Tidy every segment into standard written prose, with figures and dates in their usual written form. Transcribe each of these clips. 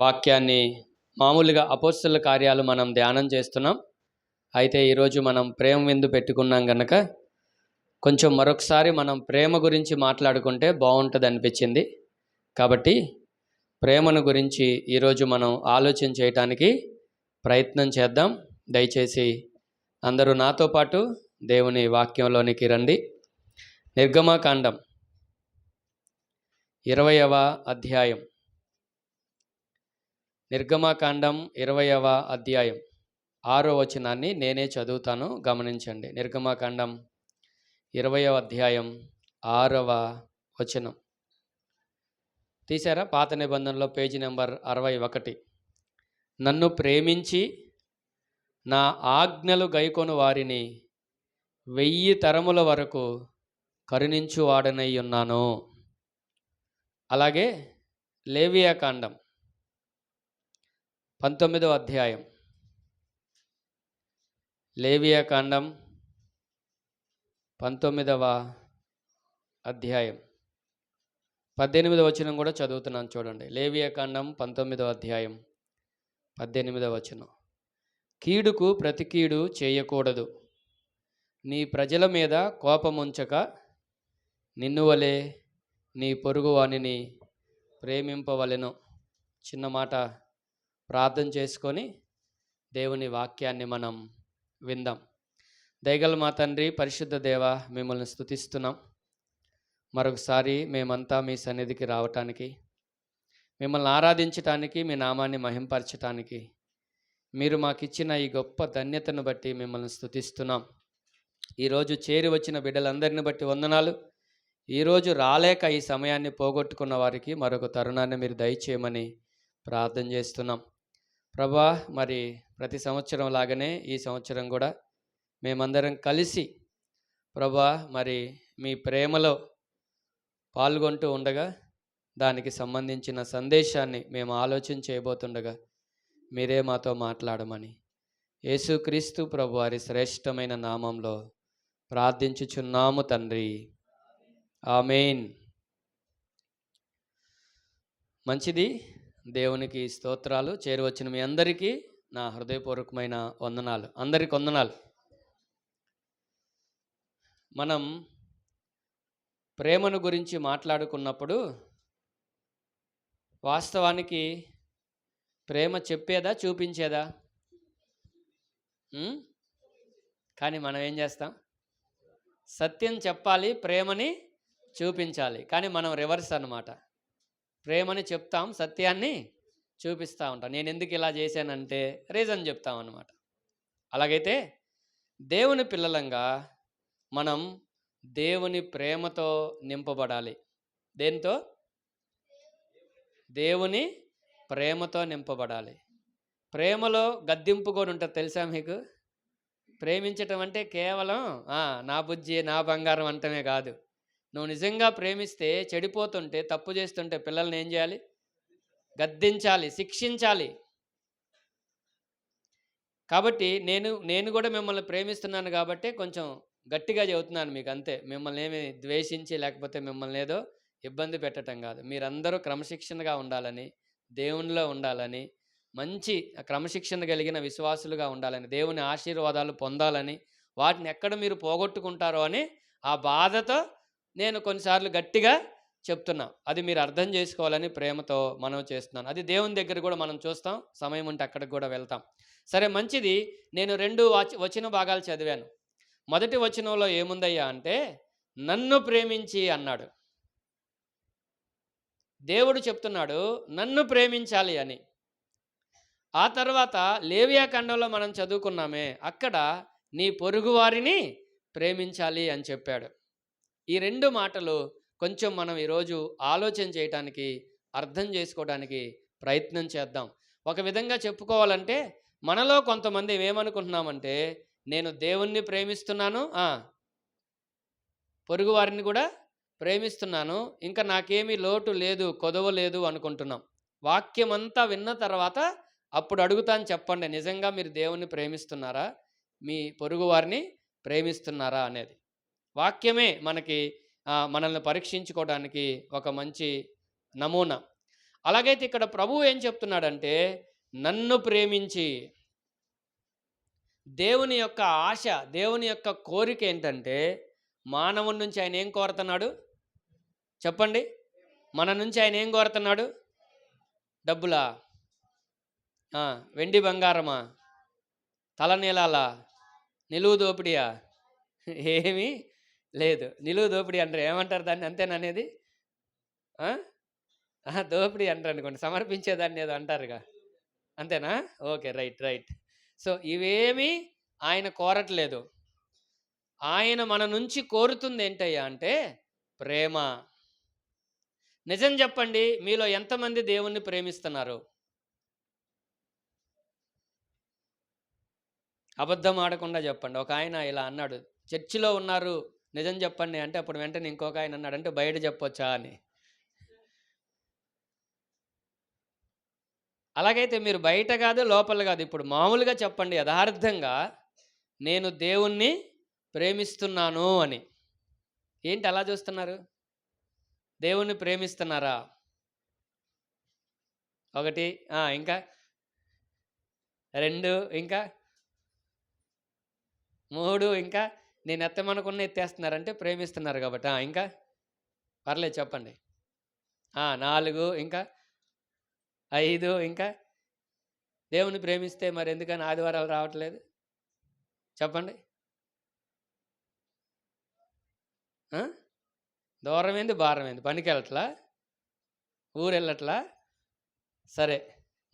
వాక్యాన్ని మామూలుగా అపోస్తలుల కార్యాలు మనం ధ్యానం చేస్తున్నాం. అయితే ఈరోజు మనం ప్రేమ విందు పెట్టుకున్నాం గనక కొంచెం మరొకసారి మనం ప్రేమ గురించి మాట్లాడుకుంటే బాగుంటుంది అనిపించింది. కాబట్టి ప్రేమను గురించి ఈరోజు మనం ఆలోచన చేయటానికి ప్రయత్నం చేద్దాం. దయచేసి అందరూ నాతో పాటు దేవుని వాక్యంలోనికి రండి. నిర్గమకాండం 20వ అధ్యాయం. నిర్గమకాండం 20వ అధ్యాయం 6వ వచనాన్ని నేనే చదువుతాను, గమనించండి. నిర్గమకాండం 20వ అధ్యాయం 6వ వచనం తీశారా? పాత నిబంధనలో పేజీ నెంబర్ 61. నన్ను ప్రేమించి నా ఆజ్ఞలు గైకొను వారిని 1000 తరముల వరకు కరుణించువాడనై ఉన్నాను. అలాగే లేవియాకాండం 19వ అధ్యాయం. లేవియాకాండం 19వ అధ్యాయం 18వ వచనం కూడా చదువుతున్నాను, చూడండి. లేవియాకాండం 19వ అధ్యాయం 18వ వచనం. కీడుకు ప్రతి కీడు చేయకూడదు, నీ ప్రజల మీద కోపముంచక నిన్ను వలె నీ పొరుగువానిని ప్రేమింపవలెను. చిన్న మాట ప్రార్థన చేసుకొని దేవుని వాక్యాన్ని మనం విందాం. దయగల మా తండ్రి, పరిశుద్ధ దేవ, మిమ్మల్ని స్తుతిస్తున్నాం. మరొకసారి మేమంతా మీ సన్నిధికి రావటానికి, మిమ్మల్ని ఆరాధించటానికి, మీ నామాన్ని మహింపరచటానికి మీరు మాకిచ్చిన ఈ గొప్ప ధన్యతను బట్టి మిమ్మల్ని స్తుతిస్తున్నాం. ఈరోజు చేరి వచ్చిన బిడ్డలందరిని బట్టి వందనాలు. ఈరోజు రాలేక ఈ సమయాన్ని పోగొట్టుకున్న వారికి మరొక తరుణాన్ని మీరు దయచేయమని ప్రార్థన చేస్తున్నాం. ప్రభా, మరి ప్రతి సంవత్సరం లాగానే ఈ సంవత్సరం కూడా మేమందరం కలిసి ప్రభా మరి మీ ప్రేమలో పాల్గొంటూ ఉండగా దానికి సంబంధించిన సందేశాన్ని మేము ఆలోచన చేయబోతుండగా మీరే మాతో మాట్లాడమని యేసుక్రీస్తు ప్రభు వారి శ్రేష్టమైన నామంలో ప్రార్థించుచున్నాము తండ్రి, ఆమేన్. మంచిది. దేవునికి స్తోత్రాలు. చేరువచ్చిన మీ అందరికీ నా హృదయపూర్వకమైన వందనాలు. అందరికి వందనాలు. మనం ప్రేమను గురించి మాట్లాడుకున్నప్పుడు వాస్తవానికి ప్రేమ చెప్పేదా చూపించేదా? కానీ మనం ఏం చేస్తాం? సత్యం చెప్పాలి, ప్రేమని చూపించాలి. కానీ మనం రివర్స్ అన్నమాట. ప్రేమని చెప్తాం, సత్యాన్ని చూపిస్తూ ఉంటాం. నేను ఎందుకు ఇలా చేశానంటే రీజన్ చెప్తాం అన్నమాట. అలాగైతే దేవుని పిల్లలంగా మనం దేవుని ప్రేమతో నింపబడాలి. దేంతో? దేవుని ప్రేమతో నింపబడాలి. ప్రేమలో గద్దింపు కూడా ఉంటుంది, తెలుసా మీకు? ప్రేమించటం అంటే కేవలం నా బుజ్జి, నా బంగారం అంటమే కాదు. నువ్వు నిజంగా ప్రేమిస్తే, చెడిపోతుంటే, తప్పు చేస్తుంటే పిల్లల్ని ఏం చేయాలి? గద్దించాలి, శిక్షించాలి. కాబట్టి నేను కూడా మిమ్మల్ని ప్రేమిస్తున్నాను కాబట్టి కొంచెం గట్టిగా చెబుతున్నాను మీకు, అంతే. మిమ్మల్ని ఏమి ద్వేషించి లేకపోతే మిమ్మల్ని ఏదో ఇబ్బంది పెట్టడం కాదు. మీరందరూ క్రమశిక్షణగా ఉండాలని, దేవునిలో ఉండాలని, మంచి క్రమశిక్షణ కలిగిన విశ్వాసులుగా ఉండాలని, దేవుని ఆశీర్వాదాలు పొందాలని, వాటిని ఎక్కడ మీరు పోగొట్టుకుంటారో అని ఆ బాధతో నేను కొన్నిసార్లు గట్టిగా చెప్తున్నా. అది మీరు అర్థం చేసుకోవాలని ప్రేమతో మనం చేస్తున్నాను. అది దేవుని దగ్గర కూడా మనం చూస్తాం, సమయం ఉంటే అక్కడికి కూడా వెళ్తాం. సరే, మంచిది. నేను 2 వచన భాగాలు చదివాను. మొదటి వచనంలో ఏముందయ్యా అంటే, నన్ను ప్రేమించి అన్నాడు. దేవుడు చెప్తున్నాడు నన్ను ప్రేమించాలి అని. ఆ తర్వాత లేవియాకాండంలో మనం చదువుకున్నామే, అక్కడ నీ పొరుగువారిని ప్రేమించాలి అని చెప్పాడు. ఈ 2 మాటలు కొంచెం మనం ఈరోజు ఆలోచన చేయటానికి, అర్థం చేసుకోవడానికి ప్రయత్నం చేద్దాం. ఒక విధంగా చెప్పుకోవాలంటే, మనలో కొంతమంది ఏమనుకుంటున్నామంటే, నేను దేవుణ్ణి ప్రేమిస్తున్నాను, పొరుగువారిని కూడా ప్రేమిస్తున్నాను, ఇంకా నాకేమీ లోటు లేదు, కొదవ లేదు అనుకుంటున్నాం. వాక్యం అంతా విన్న తర్వాత అప్పుడు అడుగుతాను, చెప్పండి, నిజంగా మీరు దేవుణ్ణి ప్రేమిస్తున్నారా, మీ పొరుగువారిని ప్రేమిస్తున్నారా అనేది. వాక్యమే మనల్ని పరీక్షించుకోవడానికి ఒక మంచి నమూనా. అలాగైతే ఇక్కడ ప్రభువు ఏం చెప్తున్నాడంటే, నన్ను ప్రేమించి, దేవుని యొక్క ఆశ, దేవుని యొక్క కోరిక ఏంటంటే, మానవుడి నుంచి ఆయన ఏం కోరుతున్నాడు చెప్పండి? మన నుంచి ఆయన ఏం కోరుతున్నాడు? డబ్బులా? వెండి బంగారమా? తలనీలాలా? నిలువు దోపిడియా? ఏమీ లేదు. నిలువు దోపిడీ అంటారు, ఏమంటారు దాన్ని? అంతేననేది? దోపిడీ అంటారు అనుకోండి, సమర్పించేదాన్ని ఏదో అంటారుగా, అంతేనా? Okay, right right. సో ఇవేమీ ఆయన కోరట్లేదు. ఆయన మన నుంచి కోరుతుంది ఏంటయ్యా అంటే ప్రేమ. నిజం చెప్పండి, మీలో ఎంతమంది దేవుణ్ణి ప్రేమిస్తున్నారు? అబద్ధం ఆడకుండా చెప్పండి. ఒక ఆయన ఇలా అన్నాడు, చర్చిలో ఉన్నారు నిజం చెప్పండి అంటే, అప్పుడు వెంటనే ఇంకొక ఆయన అన్నాడు, అంటే బయట చెప్పొచ్చా అని. అలాగైతే మీరు బయట కాదు, లోపల కాదు, ఇప్పుడు మామూలుగా చెప్పండి యథార్థంగా, నేను దేవుణ్ణి ప్రేమిస్తున్నాను అని. ఏంటి అలా చూస్తున్నారు? దేవుణ్ణి ప్రేమిస్తున్నారా? ఒకటి, ఇంకా 2, ఇంకా 3, ఇంకా నేను ఎత్తమనుకున్న ఎత్తేస్తున్నారంటే ప్రేమిస్తున్నారు కాబట్టి. ఇంకా పర్లేదు చెప్పండి. 4, ఇంకా 5, ఇంకా దేవుని ప్రేమిస్తే మరి ఎందుకని ఆదివారాలు రావట్లేదు చెప్పండి? దూరం ఏంది, భారం ఏంది? పనికి వెళ్ళట్లా? ఊరు వెళ్ళట్లా? సరే,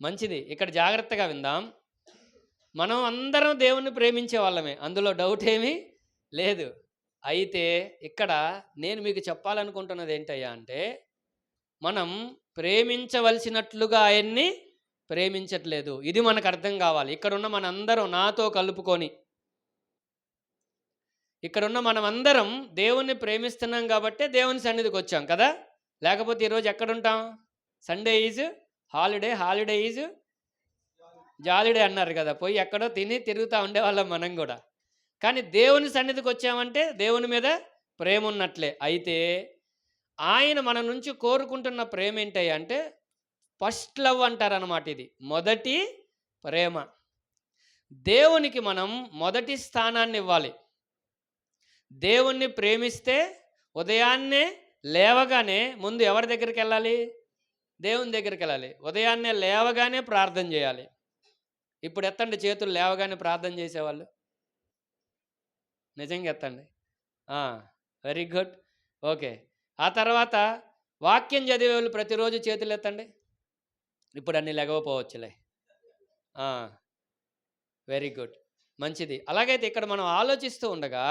మంచిది. ఇక్కడ జాగ్రత్తగా విందాం. మనం అందరం దేవుణ్ణి ప్రేమించే వాళ్ళమే, అందులో డౌట్ ఏమీ లేదు. అయితే ఇక్కడ నేను మీకు చెప్పాలనుకుంటున్నది ఏంటయ్యా అంటే, మనం ప్రేమించవలసినట్లుగా ఆయన్ని ప్రేమించట్లేదు. ఇది మనకు అర్థం కావాలి. ఇక్కడున్న మనందరం, నాతో కలుపుకొని, ఇక్కడున్న మనమందరం దేవుణ్ణి ప్రేమిస్తున్నాం కాబట్టే దేవుని సన్నిధికి వచ్చాం కదా. లేకపోతే ఈరోజు ఎక్కడుంటాం? Sunday is holiday, holiday is jolly day అన్నారు కదా. పోయి ఎక్కడో తిని తిరుగుతూ ఉండేవాళ్ళం మనం కూడా. కానీ దేవుని సన్నిధికి వచ్చామంటే దేవుని మీద ప్రేమ ఉన్నట్లే. అయితే ఆయన మన నుంచి కోరుకుంటున్న ప్రేమ ఏంటయ్యా అంటే ఫస్ట్ లవ్ అంటారనమాట. ఇది మొదటి ప్రేమ. దేవునికి మనం మొదటి స్థానాన్ని ఇవ్వాలి. దేవుణ్ణి ప్రేమిస్తే ఉదయాన్నే లేవగానే ముందు ఎవరి దగ్గరికి వెళ్ళాలి? దేవుని దగ్గరికి వెళ్ళాలి. ఉదయాన్నే లేవగానే ప్రార్థన చేయాలి. ఇప్పుడు ఎత్తండి చేతులు, లేవగానే ప్రార్థన చేసేవాళ్ళు నిజంగా ఎత్తండి. Very good, okay. ఆ తర్వాత వాక్యం చదివేవాళ్ళు ప్రతిరోజు చేతులు ఎత్తండి. ఇప్పుడు అన్నీ లెగవపోవచ్చులే. వెరీ గుడ్, మంచిది. అలాగైతే ఇక్కడ మనం ఆలోచిస్తూ ఉండగా,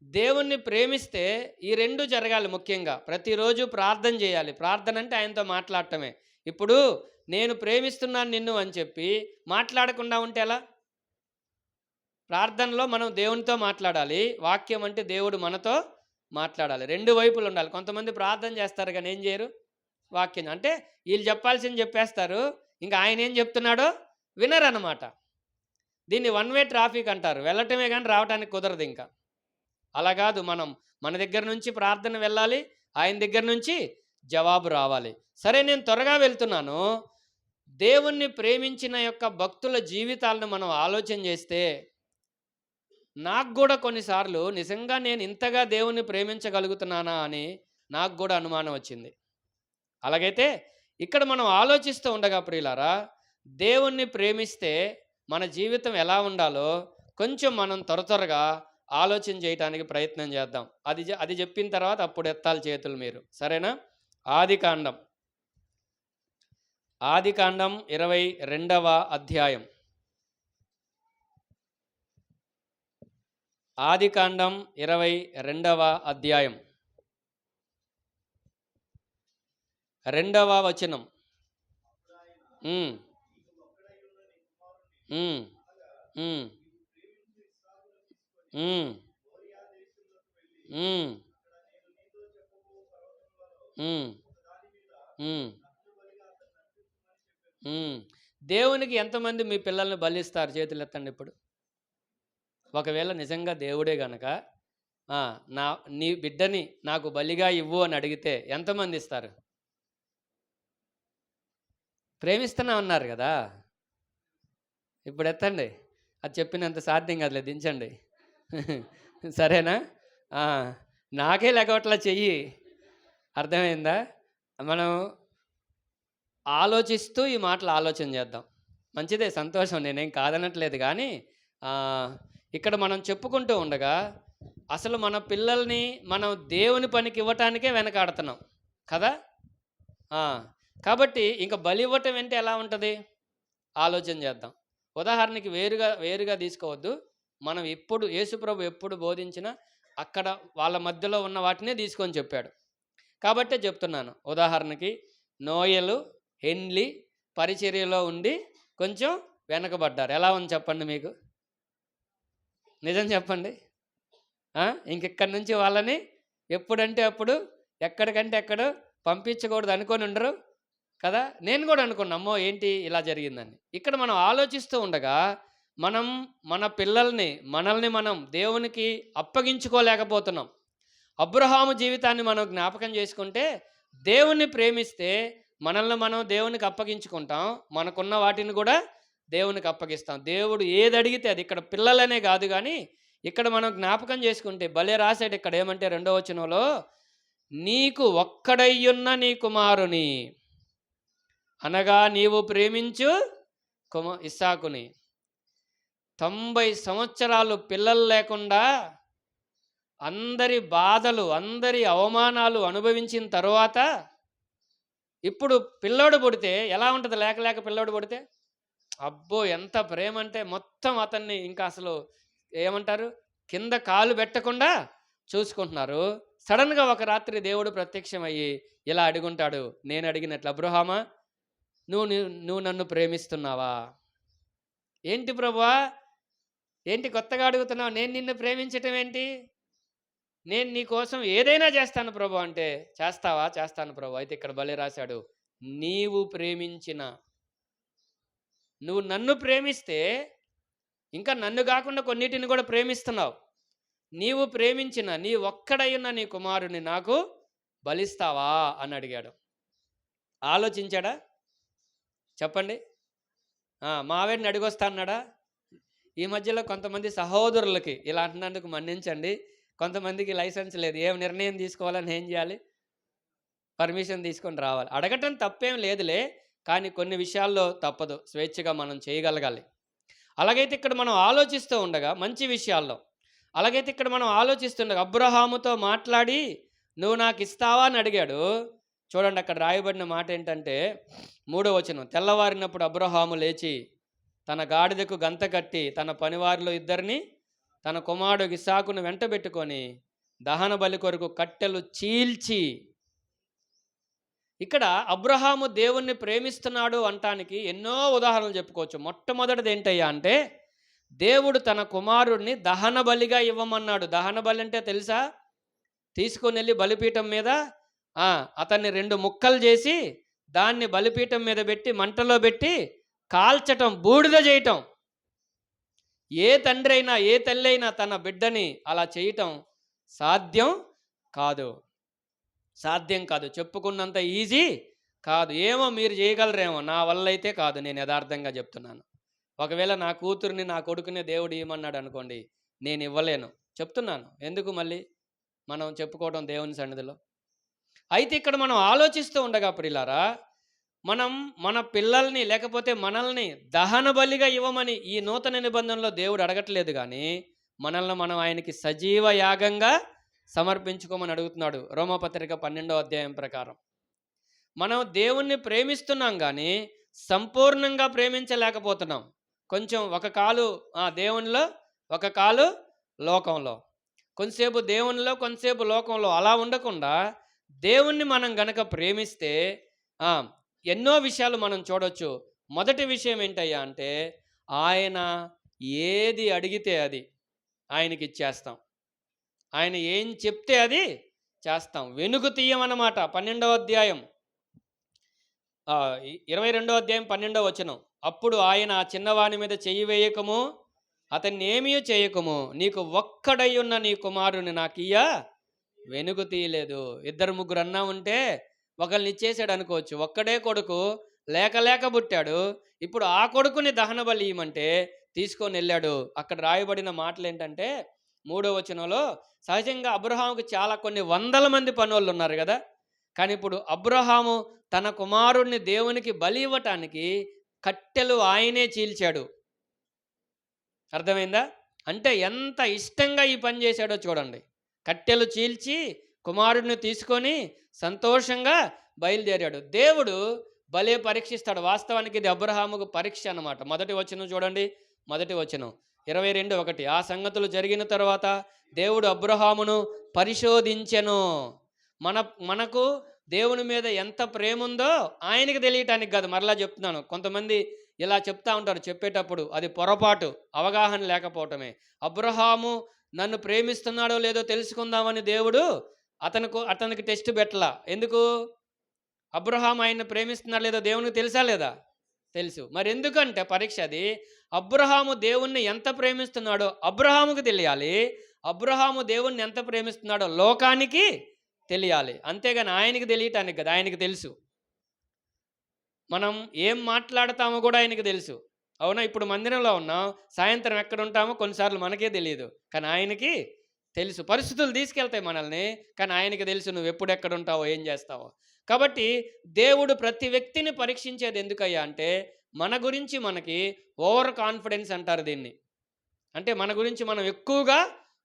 దేవుణ్ణి ప్రేమిస్తే ఈ 2 జరగాలి. ముఖ్యంగా ప్రతిరోజు ప్రార్థన చేయాలి. ప్రార్థన అంటే ఆయనతో మాట్లాడటమే. ఇప్పుడు నేను ప్రేమిస్తున్నాను నిన్ను అని చెప్పి మాట్లాడకుండా ఉంటే ఎలా? ప్రార్థనలో మనం దేవునితో మాట్లాడాలి, వాక్యం అంటే దేవుడు మనతో మాట్లాడాలి. 2 వైపులు ఉండాలి. కొంతమంది ప్రార్థన చేస్తారు కానీ ఏం చేయరు? వాక్యం అంటే వీళ్ళు చెప్పాల్సింది చెప్పేస్తారు, ఇంకా ఆయన ఏం చెప్తున్నాడో వినరు అన్నమాట. దీన్ని 1 వే ట్రాఫిక్ అంటారు. వెళ్ళటమే కానీ రావడానికి కుదరదు. ఇంకా అలా కాదు, మనం మన దగ్గర నుంచి ప్రార్థన వెళ్ళాలి, ఆయన దగ్గర నుంచి జవాబు రావాలి. సరే, నేను త్వరగా వెళ్తున్నాను. దేవుణ్ణి ప్రేమించిన యొక్క భక్తుల జీవితాలను మనం ఆలోచన చేస్తే, నాకు కూడా కొన్నిసార్లు నిజంగా నేను ఇంతగా దేవుణ్ణి ప్రేమించగలుగుతున్నానా అని నాకు కూడా అనుమానం వచ్చింది. అలాగైతే ఇక్కడ మనం ఆలోచిస్తూ ఉండగా ప్రియులారా, దేవుణ్ణి ప్రేమిస్తే మన జీవితం ఎలా ఉండాలో కొంచెం మనం త్వరగా ఆలోచన చేయడానికి ప్రయత్నం చేద్దాం. అది చెప్పిన తర్వాత అప్పుడు ఎత్తాలి చేతులు మీరు, సరేనా? ఆదికాండం 22వ అధ్యాయం. ఆదికాండం 22వ అధ్యాయం 2వ వచనం. దేవునికి ఎంతమంది మీ పిల్లల్ని బలిస్తారు? చేతులు ఎత్తండి ఇప్పుడు. ఒకవేళ నిజంగా దేవుడే గనక నీ బిడ్డని నాకు బలిగా ఇవ్వు అని అడిగితే ఎంతమంది ఇస్తారు? ప్రేమిస్తున్నా ఉన్నారు కదా, ఇప్పుడు ఎత్తండి. అది చెప్పినంత సాధ్యం కాదులే, దించండి. సరేనా? ఆ, నాకే లెగవట్లా చెయ్యి. అర్థమైందా? మనం ఆలోచిస్తూ ఈ మాటలు ఆలోచన చేద్దాం. మంచిదే, సంతోషం, నేనేం కాదనట్లేదు. కానీ ఇక్కడ మనం చెప్పుకుంటూ ఉండగా అసలు మన పిల్లల్ని మనం దేవుని పనికి ఇవ్వటానికే వెనకాడుతున్నాం కదా. కాబట్టి ఇంకా బలి ఇవ్వటం అంటే ఎలా ఉంటుంది ఆలోచన చేద్దాం. ఉదాహరణకి వేరుగా తీసుకోవద్దు. మనం ఎప్పుడు యేసుప్రభు ఎప్పుడు బోధించినా అక్కడ వాళ్ళ మధ్యలో ఉన్న వాటినే తీసుకొని చెప్పాడు. కాబట్టే చెప్తున్నాను. ఉదాహరణకి నోయలు, హెన్లీ పరిచర్యలో ఉండి కొంచెం వెనకబడ్డారు. ఎలా ఉంది చెప్పండి మీకు? నిజం చెప్పండి. ఇంకెక్కడి నుంచి వాళ్ళని ఎప్పుడంటే అప్పుడు, ఎక్కడికంటే ఎక్కడ పంపించకూడదు అనుకొని ఉండరు కదా. నేను కూడా అనుకున్నా, అమ్మో ఏంటి ఇలా జరిగిందని. ఇక్కడ మనం ఆలోచిస్తూ ఉండగా మన పిల్లల్ని మనల్ని మనం దేవునికి అప్పగించుకోలేకపోతున్నాం. అబ్రహాము జీవితాన్ని మనం జ్ఞాపకం చేసుకుంటే, దేవుణ్ణి ప్రేమిస్తే మనల్ని మనం దేవునికి అప్పగించుకుంటాం, మనకున్న వాటిని కూడా దేవునికి అప్పగిస్తాం. దేవుడు ఏది అడిగితే అది. ఇక్కడ పిల్లలనే కాదు, కానీ ఇక్కడ మనం జ్ఞాపకం చేసుకుంటే భలే రాశాడు. ఇక్కడ ఏమంటే 2వ వచనంలో, నీకు ఒక్కడయ్యున్న నీ కుమారుని అనగా నీవు ప్రేమించు ఇస్సాకుని 90 సంవత్సరాలు పిల్లలు లేకుండా అందరి బాధలు, అందరి అవమానాలు అనుభవించిన తరువాత ఇప్పుడు పిల్లోడు పుడితే ఎలా ఉంటుంది? లేక పిల్లోడు పుడితే అబ్బో ఎంత ప్రేమ అంటే మొత్తం అతన్ని ఇంకా అసలు ఏమంటారు, కింద కాలు పెట్టకుండా చూసుకుంటున్నారు. సడన్గా ఒక రాత్రి దేవుడు ప్రత్యక్షమయ్యి ఇలా అడుగుంటాడు, నేను అడిగినట్లు, అబ్రహామా నువ్వు నన్ను ప్రేమిస్తున్నావా? ఏంటి ప్రభువా, ఏంటి కొత్తగా అడుగుతున్నావు? నేను నిన్ను ప్రేమించటం ఏంటి? నేను నీ కోసం ఏదైనా చేస్తాను ప్రభు అంటే, చేస్తావా? చేస్తాను ప్రభు. అయితే ఇక్కడ భలే రాశాడు, నువ్వు నన్ను ప్రేమిస్తే ఇంకా నన్ను కాకుండా కొన్నిటిని కూడా ప్రేమిస్తున్నావు. నీవు ప్రేమించిన నీ ఒక్కడైన నీ కుమారుని నాకు బలిస్తావా అని అడిగాడు. ఆలోచించాడా చెప్పండి? మావేడిని అడిగొస్తా అన్నాడా? ఈ మధ్యలో కొంతమంది సహోదరులకి ఇలా అంటున్నందుకు మన్నించండి. కొంతమందికి లైసెన్స్ లేదు. ఏం నిర్ణయం తీసుకోవాలని ఏం చేయాలి? పర్మిషన్ తీసుకొని రావాలి. అడగటం తప్పేం లేదులే, కానీ కొన్ని విషయాల్లో తప్పదు, స్వేచ్ఛగా మనం చేయగలగాలి. అలాగైతే ఇక్కడ మనం ఆలోచిస్తూ ఉండగా మంచి విషయాల్లో, అలాగైతే ఇక్కడ మనం ఆలోచిస్తుండగా అబ్రహాముతో మాట్లాడి నువ్వు నాకు ఇస్తావా అని అడిగాడు. చూడండి అక్కడ రాయబడిన మాట ఏంటంటే 3వ వచనం, తెల్లవారినప్పుడు అబ్రహాము లేచి తన గాడిదకు గంత కట్టి తన పనివారిలో 2 తన కుమారుడు ఇస్సాకును వెంటబెట్టుకొని దహన బలి కొరకు కట్టెలు చీల్చి. ఇక్కడ అబ్రహాము దేవుణ్ణి ప్రేమిస్తున్నాడు అంటానికి ఎన్నో ఉదాహరణలు చెప్పుకోవచ్చు. మొట్టమొదటిది ఏంటయ్యా అంటే, దేవుడు తన కుమారుడిని దహన బలిగా ఇవ్వమన్నాడు. దహన బలి అంటే తెలుసా? తీసుకొని వెళ్ళి బలిపీఠం మీద అతన్ని 2 ముక్కలు చేసి దాన్ని బలిపీఠం మీద పెట్టి మంటలో పెట్టి కాల్చటం, బూడిద చేయటం. ఏ తండ్రి అయినా ఏ తల్లి అయినా తన బిడ్డని అలా చేయటం సాధ్యం కాదు. చెప్పుకున్నంత ఈజీ కాదు. ఏమో మీరు చేయగలరేమో, నా వల్ల అయితే కాదు. నేను యథార్థంగా చెప్తున్నాను. ఒకవేళ నా కూతుర్ని నా కొడుకునే దేవుడు ఇవ్వమన్నాడు అనుకోండి, నేను ఇవ్వలేను. చెప్తున్నాను. ఎందుకు మళ్ళీ మనం చెప్పుకోవడం దేవుని సన్నిధిలో? అయితే ఇక్కడ మనం ఆలోచిస్తూ ఉండగా ప్రియులారా, మనం మన పిల్లల్ని లేకపోతే మనల్ని దహన బలిగా ఇవ్వమని ఈ నూతన నిబంధనలో దేవుడు అడగట్లేదు, కానీ మనల్ని మనం ఆయనకి సజీవ యాగంగా సమర్పించుకోమని అడుగుతున్నాడు. రోమాపత్రిక 12వ అధ్యాయం ప్రకారం మనం దేవుణ్ణి ప్రేమిస్తున్నాం, కానీ సంపూర్ణంగా ప్రేమించలేకపోతున్నాం. కొంచెం ఒక కాలు దేవునిలో, ఒక కాలు లోకంలో. కొంతసేపు దేవునిలో, కొంతసేపు లోకంలో. అలా ఉండకుండా దేవుణ్ణి మనం గనక ప్రేమిస్తే ఎన్నో విషయాలు మనం చూడొచ్చు. మొదటి విషయం ఏంటయ్యా అంటే, ఆయన ఏది అడిగితే అది ఆయనకి ఇచ్చేస్తాం. ఆయన ఏం చెప్తే అది చేస్తాం. వెనుక తీయమన్నమాట. 12వ అధ్యాయం 22వ అధ్యాయం 12వ వచనం, అప్పుడు ఆయన ఆ చిన్నవాని మీద చెయ్యి వేయకము, అతన్ని ఏమీ చేయకము, నీకు ఒక్కడై ఉన్న నీ కుమారుని నాకు ఇయ్య వెనుక తీయలేదు. 2 3 అన్నా ఉంటే ఒకళ్ళని ఇచ్చేసాడు అనుకోవచ్చు. ఒక్కడే కొడుకు లేక లేక పుట్టాడు. ఇప్పుడు ఆ కొడుకుని దహన బలి ఇయ్యమంటే తీసుకొని వెళ్ళాడు. అక్కడ రాయబడిన మాటలేంటంటే, 3వ వచనంలో సహజంగా అబ్రాహాముకి చాలా కొన్ని వందల మంది పనోళ్ళు ఉన్నారు గదా! కానీ ఇప్పుడు అబ్రాహాము తన కుమారుడిని దేవునికి బలి ఇవ్వటానికి కట్టెలు ఆయనే చీల్చాడు. అర్థమైందా? అంటే ఎంత ఇష్టంగా ఈ పని చేశాడో చూడండి. కట్టెలు చీల్చి కుమారుడిని తీసుకొని సంతోషంగా బయలుదేరాడు. దేవుడు భలే పరీక్షిస్తాడు. వాస్తవానికి ఇది అబ్రాహాముకు పరీక్ష అన్నమాట. మొదటి వచనం చూడండి. మొదటి వచనం 22:1 ఆ సంగతులు జరిగిన తర్వాత దేవుడు అబ్రాహామును పరిశోధించెను. మనకు దేవుని మీద ఎంత ప్రేమ ఉందో ఆయనకి తెలియటానికి కాదు. మరలా చెప్తున్నాను. కొంతమంది ఇలా చెప్తా ఉంటారు చెప్పేటప్పుడు. అది పొరపాటు, అవగాహన లేకపోవటమే. అబ్రాహాము నన్ను ప్రేమిస్తున్నాడో లేదో తెలుసుకుందామని దేవుడు అతనికి టెస్ట్ పెట్టలా. ఎందుకు? అబ్రాహాము ఆయన్ని ప్రేమిస్తున్నాడు లేదో దేవునికి తెలుసా లేదా? తెలుసు. మరి ఎందుకంటే పరీక్ష అది. అబ్రాహాము దేవుణ్ణి ఎంత ప్రేమిస్తున్నాడో అబ్రాహాముకు తెలియాలి. అబ్రాహాము దేవుణ్ణి ఎంత ప్రేమిస్తున్నాడో లోకానికి తెలియాలి. అంతేగాని ఆయనకి తెలియటానికి కదా. ఆయనకి తెలుసు. మనం ఏం మాట్లాడతామో కూడా ఆయనకి తెలుసు. అవునా? ఇప్పుడు మందిరంలో ఉన్నాం. సాయంత్రం ఎక్కడ ఉంటామో కొన్నిసార్లు మనకే తెలియదు. కానీ ఆయనకి తెలుసు. పరిస్థితులు తీసుకెళ్తాయి మనల్ని. కానీ ఆయనకి తెలుసు నువ్వు ఎప్పుడు ఎక్కడ ఉంటావో, ఏం చేస్తావో. కాబట్టి దేవుడు ప్రతి వ్యక్తిని పరీక్షించేది ఎందుకయ్యా అంటే, మన గురించి మనకి ఓవర్ కాన్ఫిడెన్స్ అంటారు దీన్ని. అంటే మన గురించి మనం ఎక్కువగా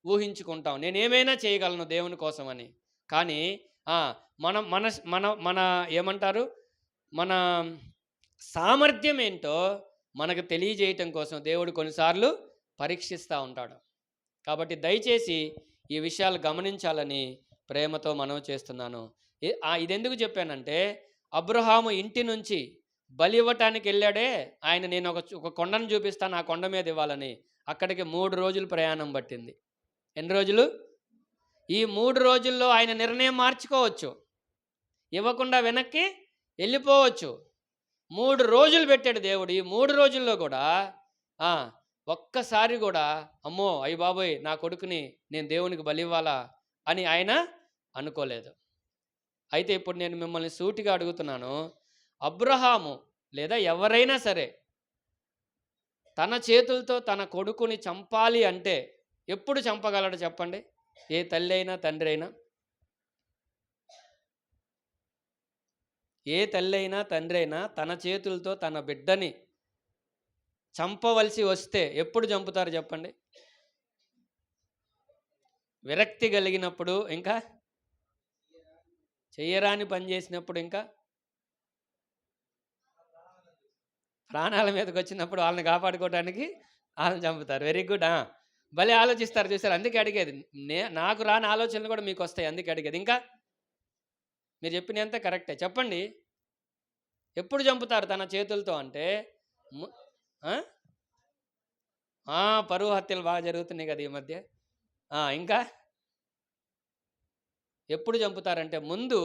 ఊహించుకుంటాం. నేనేమైనా చేయగలను దేవుని కోసమని. కానీ మనం మన మన మన ఏమంటారు? మన సామర్థ్యం ఏంటో మనకు తెలియజేయటం కోసం దేవుడు కొన్నిసార్లు పరీక్షిస్తూ ఉంటాడు. కాబట్టి దయచేసి ఈ విషయాలు గమనించాలని ప్రేమతో మనవి చేస్తున్నాను. ఇదెందుకు చెప్పానంటే, అబ్రహాము ఇంటి నుంచి బలి ఇవ్వటానికి వెళ్ళాడే ఆయన. నేను ఒక కొండను చూపిస్తాను, ఆ కొండ మీద ఇవ్వాలని. అక్కడికి 3 రోజులు ప్రయాణం పట్టింది. ఎన్ని రోజులు? ఈ 3 రోజుల్లో ఆయన నిర్ణయం మార్చుకోవచ్చు, ఇవ్వకుండా వెనక్కి వెళ్ళిపోవచ్చు. 3 రోజులు పెట్టాడు దేవుడు. ఈ 3 రోజుల్లో కూడా ఒక్కసారి కూడా అమ్మో అయ్య బాబోయ్ నా కొడుకుని నేను దేవునికి బలి ఇవ్వాలా అని ఆయన అనుకోలేదు. అయితే ఇప్పుడు నేను మిమ్మల్ని సూటిగా అడుగుతున్నాను, అబ్రహాము లేదా ఎవరైనా సరే తన చేతులతో తన కొడుకుని చంపాలి అంటే ఎప్పుడు చంపగలడు చెప్పండి? ఏ తల్లి అయినా తండ్రి అయినా, ఏ తల్లి అయినా తండ్రి అయినా తన చేతులతో తన బిడ్డని చంపవలసి వస్తే ఎప్పుడు చంపుతారు చెప్పండి? విరక్తి కలిగినప్పుడు, ఇంకా చెయ్యరాని పని చేసినప్పుడు, ఇంకా ప్రాణాల మీదకి వచ్చినప్పుడు వాళ్ళని కాపాడుకోవడానికి వాళ్ళని చంపుతారు. Very good. భలే ఆలోచిస్తారు చూసారు. అందుకే అడిగేది. నాకు రాని ఆలోచనలు కూడా మీకు వస్తాయి. అందుకే అడిగేది. ఇంకా మీరు చెప్పినంత కరెక్టే. చెప్పండి, ఎప్పుడు చంపుతారు తన చేతులతో అంటే? పరువు హత్యలు బాగా జరుగుతున్నాయి కదా ఈ మధ్య. ఇంకా ఎప్పుడు చంపుతారంటే ముందు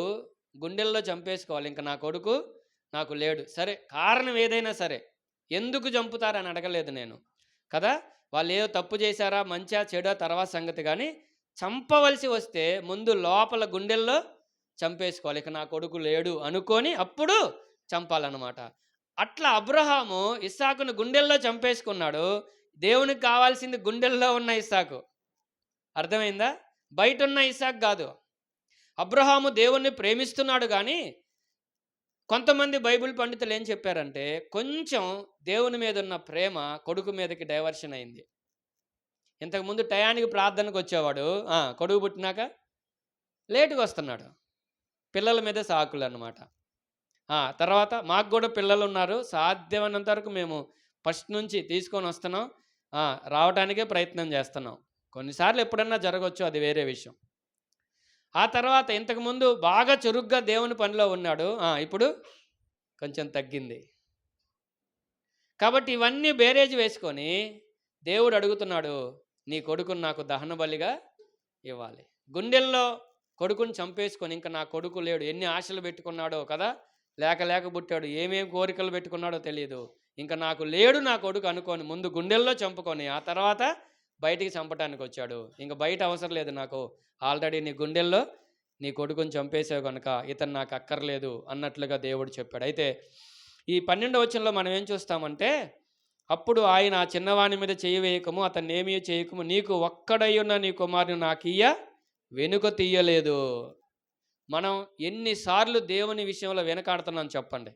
గుండెల్లో చంపేసుకోవాలి. ఇంకా నా కొడుకు నాకు లేడు. సరే, కారణం ఏదైనా సరే ఎందుకు చంపుతారని అడగలేదు నేను కదా. వాళ్ళు ఏదో తప్పు చేశారా, మంచా చెడా తర్వాత సంగతి. కానీ చంపవలసి వస్తే ముందు లోపల గుండెల్లో చంపేసుకోవాలి. ఇక నా కొడుకు లేడు అనుకొని అప్పుడు చంపాలన్నమాట. అట్లా అబ్రహాము ఇస్సాకును గుండెల్లో చంపేసుకున్నాడు. దేవునికి కావాల్సింది గుండెల్లో ఉన్న ఇస్సాకు. అర్థమైందా? బయట ఉన్న ఇస్సాకు కాదు. అబ్రహాము దేవుణ్ణి ప్రేమిస్తున్నాడు. కానీ కొంతమంది బైబిల్ పండితులు ఏం చెప్పారంటే, కొంచెం దేవుని మీద ఉన్న ప్రేమ కొడుకు మీదకి డైవర్షన్ అయింది. ఇంతకుముందు టయానికి ప్రార్థనకు వచ్చేవాడు, కొడుకు పుట్టినాక లేటుగా వస్తున్నాడు. పిల్లల మీద సాకులు అన్నమాట. తర్వాత మాకు కూడా పిల్లలు ఉన్నారు. సాధ్యమైనంత వరకు మేము ఫస్ట్ నుంచి తీసుకొని వస్తున్నాం, రావడానికే ప్రయత్నం చేస్తున్నాం. కొన్నిసార్లు ఎప్పుడన్నా జరగవచ్చు, అది వేరే విషయం. ఆ తర్వాత ఇంతకుముందు బాగా చురుగ్గా దేవుని పనిలో ఉన్నాడు, ఇప్పుడు కొంచెం తగ్గింది. కాబట్టి ఇవన్నీ బేరేజ్ వేసుకొని దేవుడు అడుగుతున్నాడు, నీ కొడుకుని నాకు దహన బలిగా ఇవ్వాలి. గుండెల్లో కొడుకుని చంపేసుకొని ఇంకా నా కొడుకు లేడు, ఎన్ని ఆశలు పెట్టుకున్నాడో కదా, లేక పుట్టాడు, ఏమేం కోరికలు పెట్టుకున్నాడో తెలియదు. ఇంకా నాకు లేడు నా కొడుకు అనుకొని ముందు గుండెల్లో చంపుకొని ఆ తర్వాత బయటికి చంపటానికి వచ్చాడు. ఇంకా బయట అవసరం లేదు నాకు, ఆల్రెడీ నీ గుండెల్లో నీ కొడుకుని చంపేసావు కనుక ఇతను నాకు అక్కర్లేదు అన్నట్లుగా దేవుడు చెప్పాడు. అయితే ఈ 12వ వచనంలో మనం ఏం చూస్తామంటే, అప్పుడు ఆయన ఆ చిన్నవాని మీద చెయ్యి వేయకము, అతన్నేమీ చేయకము, నీకు ఒక్కడయ్యున్న నీ కుమారుని నాకియ్య వెనుక తీయలేదు. మనం ఎన్నిసార్లు దేవుని విషయంలో వెనకాడుతున్నాం చెప్పండి?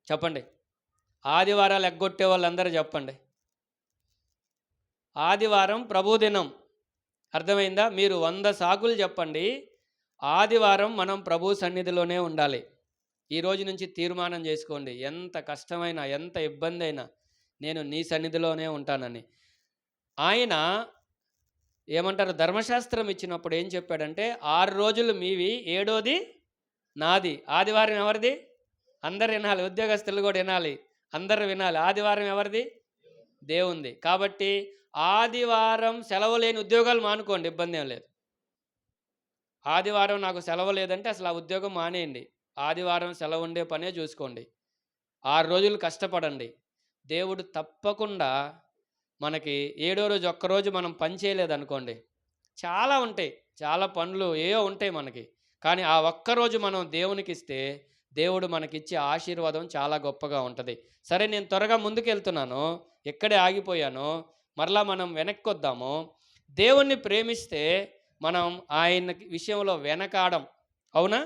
చెప్పండి. ఆదివారాలు ఎగ్గొట్టే వాళ్ళందరూ చెప్పండి. ఆదివారం ప్రభుదినం. అర్థమైందా? మీరు 100 సాకులు చెప్పండి. ఆదివారం మనం ప్రభు సన్నిధిలోనే ఉండాలి. ఈ రోజు నుంచి తీర్మానం చేసుకోండి. ఎంత కష్టమైనా, ఎంత ఇబ్బంది అయినా నేను నీ సన్నిధిలోనే ఉంటానని. ఆయన ఏమంటారు, ధర్మశాస్త్రం ఇచ్చినప్పుడు ఏం చెప్పాడంటే, 6 రోజులు మీవి, 7వది నాది. ఆదివారం ఎవరిది? అందరు వినాలి, ఉద్యోగస్తులు కూడా వినాలి, అందరు వినాలి. ఆదివారం ఎవరిది? దేవుంది. కాబట్టి ఆదివారం సెలవు లేని ఉద్యోగాలు మానుకోండి, ఇబ్బంది ఏం లేదు. ఆదివారం నాకు సెలవు లేదంటే అసలు ఆ ఉద్యోగం మానేయండి. ఆదివారం సెలవు ఉండే పనే చూసుకోండి. 6 రోజులు కష్టపడండి. దేవుడు తప్పకుండా మనకి 7వ రోజు ఒక్కరోజు మనం పని చేయలేదనుకోండి, చాలా ఉంటాయి, చాలా పనులు ఏవో ఉంటాయి మనకి. కానీ ఆ ఒక్కరోజు మనం దేవునికి ఇస్తే దేవుడు మనకిచ్చే ఆశీర్వాదం చాలా గొప్పగా ఉంటుంది. సరే, నేను త్వరగా ముందుకెళ్తున్నాను, ఎక్కడే ఆగిపోయాను, మరలా మనం వెనక్కి వద్దాము. దేవుణ్ణి ప్రేమిస్తే మనం ఆయన విషయంలో వెనకాడం. అవునా?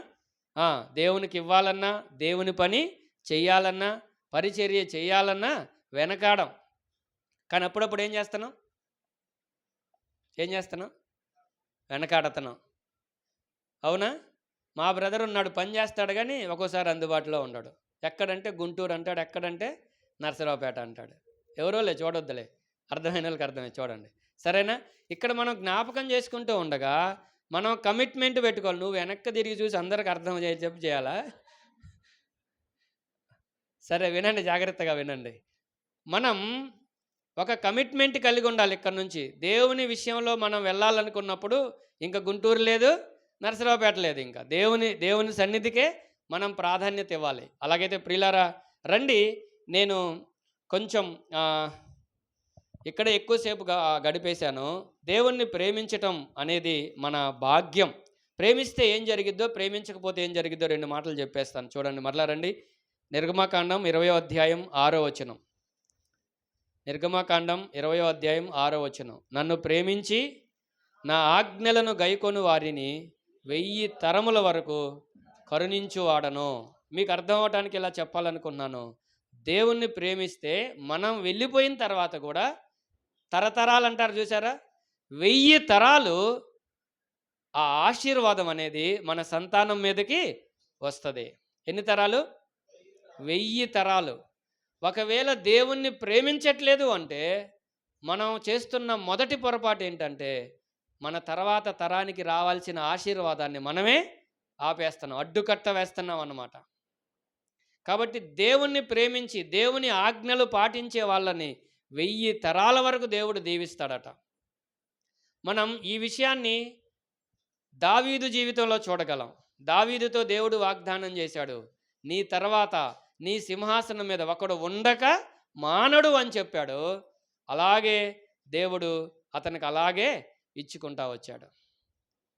దేవునికి ఇవ్వాలన్నా, దేవుని పని చెయ్యాలన్నా, పరిచర్య చేయాలన్నా వెనకాడం. కానీ అప్పుడప్పుడు ఏం చేస్తున్నాం? వెనకాడుతున్నాం. అవునా? మా బ్రదర్ ఉన్నాడు, పని చేస్తాడు కానీ ఒక్కోసారి అందుబాటులో ఉండడు. ఎక్కడంటే గుంటూరు అంటాడు, ఎక్కడంటే నరసరావుపేట అంటాడు. ఎవరోలే, చూడొద్దులే, అర్థమైన వాళ్ళకి అర్థమే, చూడండి. సరేనా? ఇక్కడ మనం జ్ఞాపకం చేసుకుంటూ ఉండగా మనం కమిట్మెంట్ పెట్టుకోవాలి. నువ్వు వెనక్కి తిరిగి చూసి అందరికి అర్థం చెప్పి చేయాలా? సరే, వినండి, జాగ్రత్తగా వినండి. మనం ఒక కమిట్మెంట్ కలిగి ఉండాలి. ఇక్కడ నుంచి దేవుని విషయంలో మనం వెళ్ళాలనుకున్నప్పుడు ఇంకా గుంటూరు లేదు, నరసరావుపేట లేదు, ఇంకా దేవుని సన్నిధికే మనం ప్రాధాన్యత ఇవ్వాలి. అలాగైతే ప్రియులారా రండి, నేను కొంచెం ఇక్కడ ఎక్కువసేపు గడిపేశాను. దేవుణ్ణి ప్రేమించటం అనేది మన భాగ్యం. ప్రేమిస్తే ఏం జరిగిద్దో, ప్రేమించకపోతే ఏం జరిగిద్దో 2 మాటలు చెప్పేస్తాను. చూడండి, మరలా రండి. నిర్గమకాండం 20వ అధ్యాయం 6వ వచనం. నిర్గమకాండం 20వ అధ్యాయం 6వ వచనం. నన్ను ప్రేమించి నా ఆజ్ఞలను గైకొను వారిని 1000 తరముల వరకు కరుణించువాడను. మీకు అర్థం అవటానికి ఇలా చెప్పాలనుకున్నాను. దేవుణ్ణి ప్రేమిస్తే మనం వెళ్ళిపోయిన తర్వాత కూడా తరతరాలు అంటారు చూసారా, 1000 తరాలు ఆ ఆశీర్వాదం అనేది మన సంతానం మీదకి వస్తుంది. ఎన్ని తరాలు? 1000 తరాలు. ఒకవేళ దేవుణ్ణి ప్రేమించట్లేదు అంటే మనం చేస్తున్న మొదటి పొరపాటు ఏంటంటే, మన తర్వాత తరానికి రావాల్సిన ఆశీర్వాదాన్ని మనమే ఆపేస్తున్నాం, అడ్డుకట్ట వేస్తున్నాం అన్నమాట. కాబట్టి దేవుణ్ణి ప్రేమించి దేవుని ఆజ్ఞలు పాటించే వాళ్ళని 1000 తరాల వరకు దేవుడు దీవిస్తాడట. మనం ఈ విషయాన్ని దావీదు జీవితంలో చూడగలం. దావీదుతో దేవుడు వాగ్దానం చేశాడు, నీ తర్వాత నీ సింహాసనం మీద ఒకడు ఉండక మానడు అని చెప్పాడు. అలాగే దేవుడు అతనికి అలాగే ఇచ్చుకుంటా వచ్చాడు.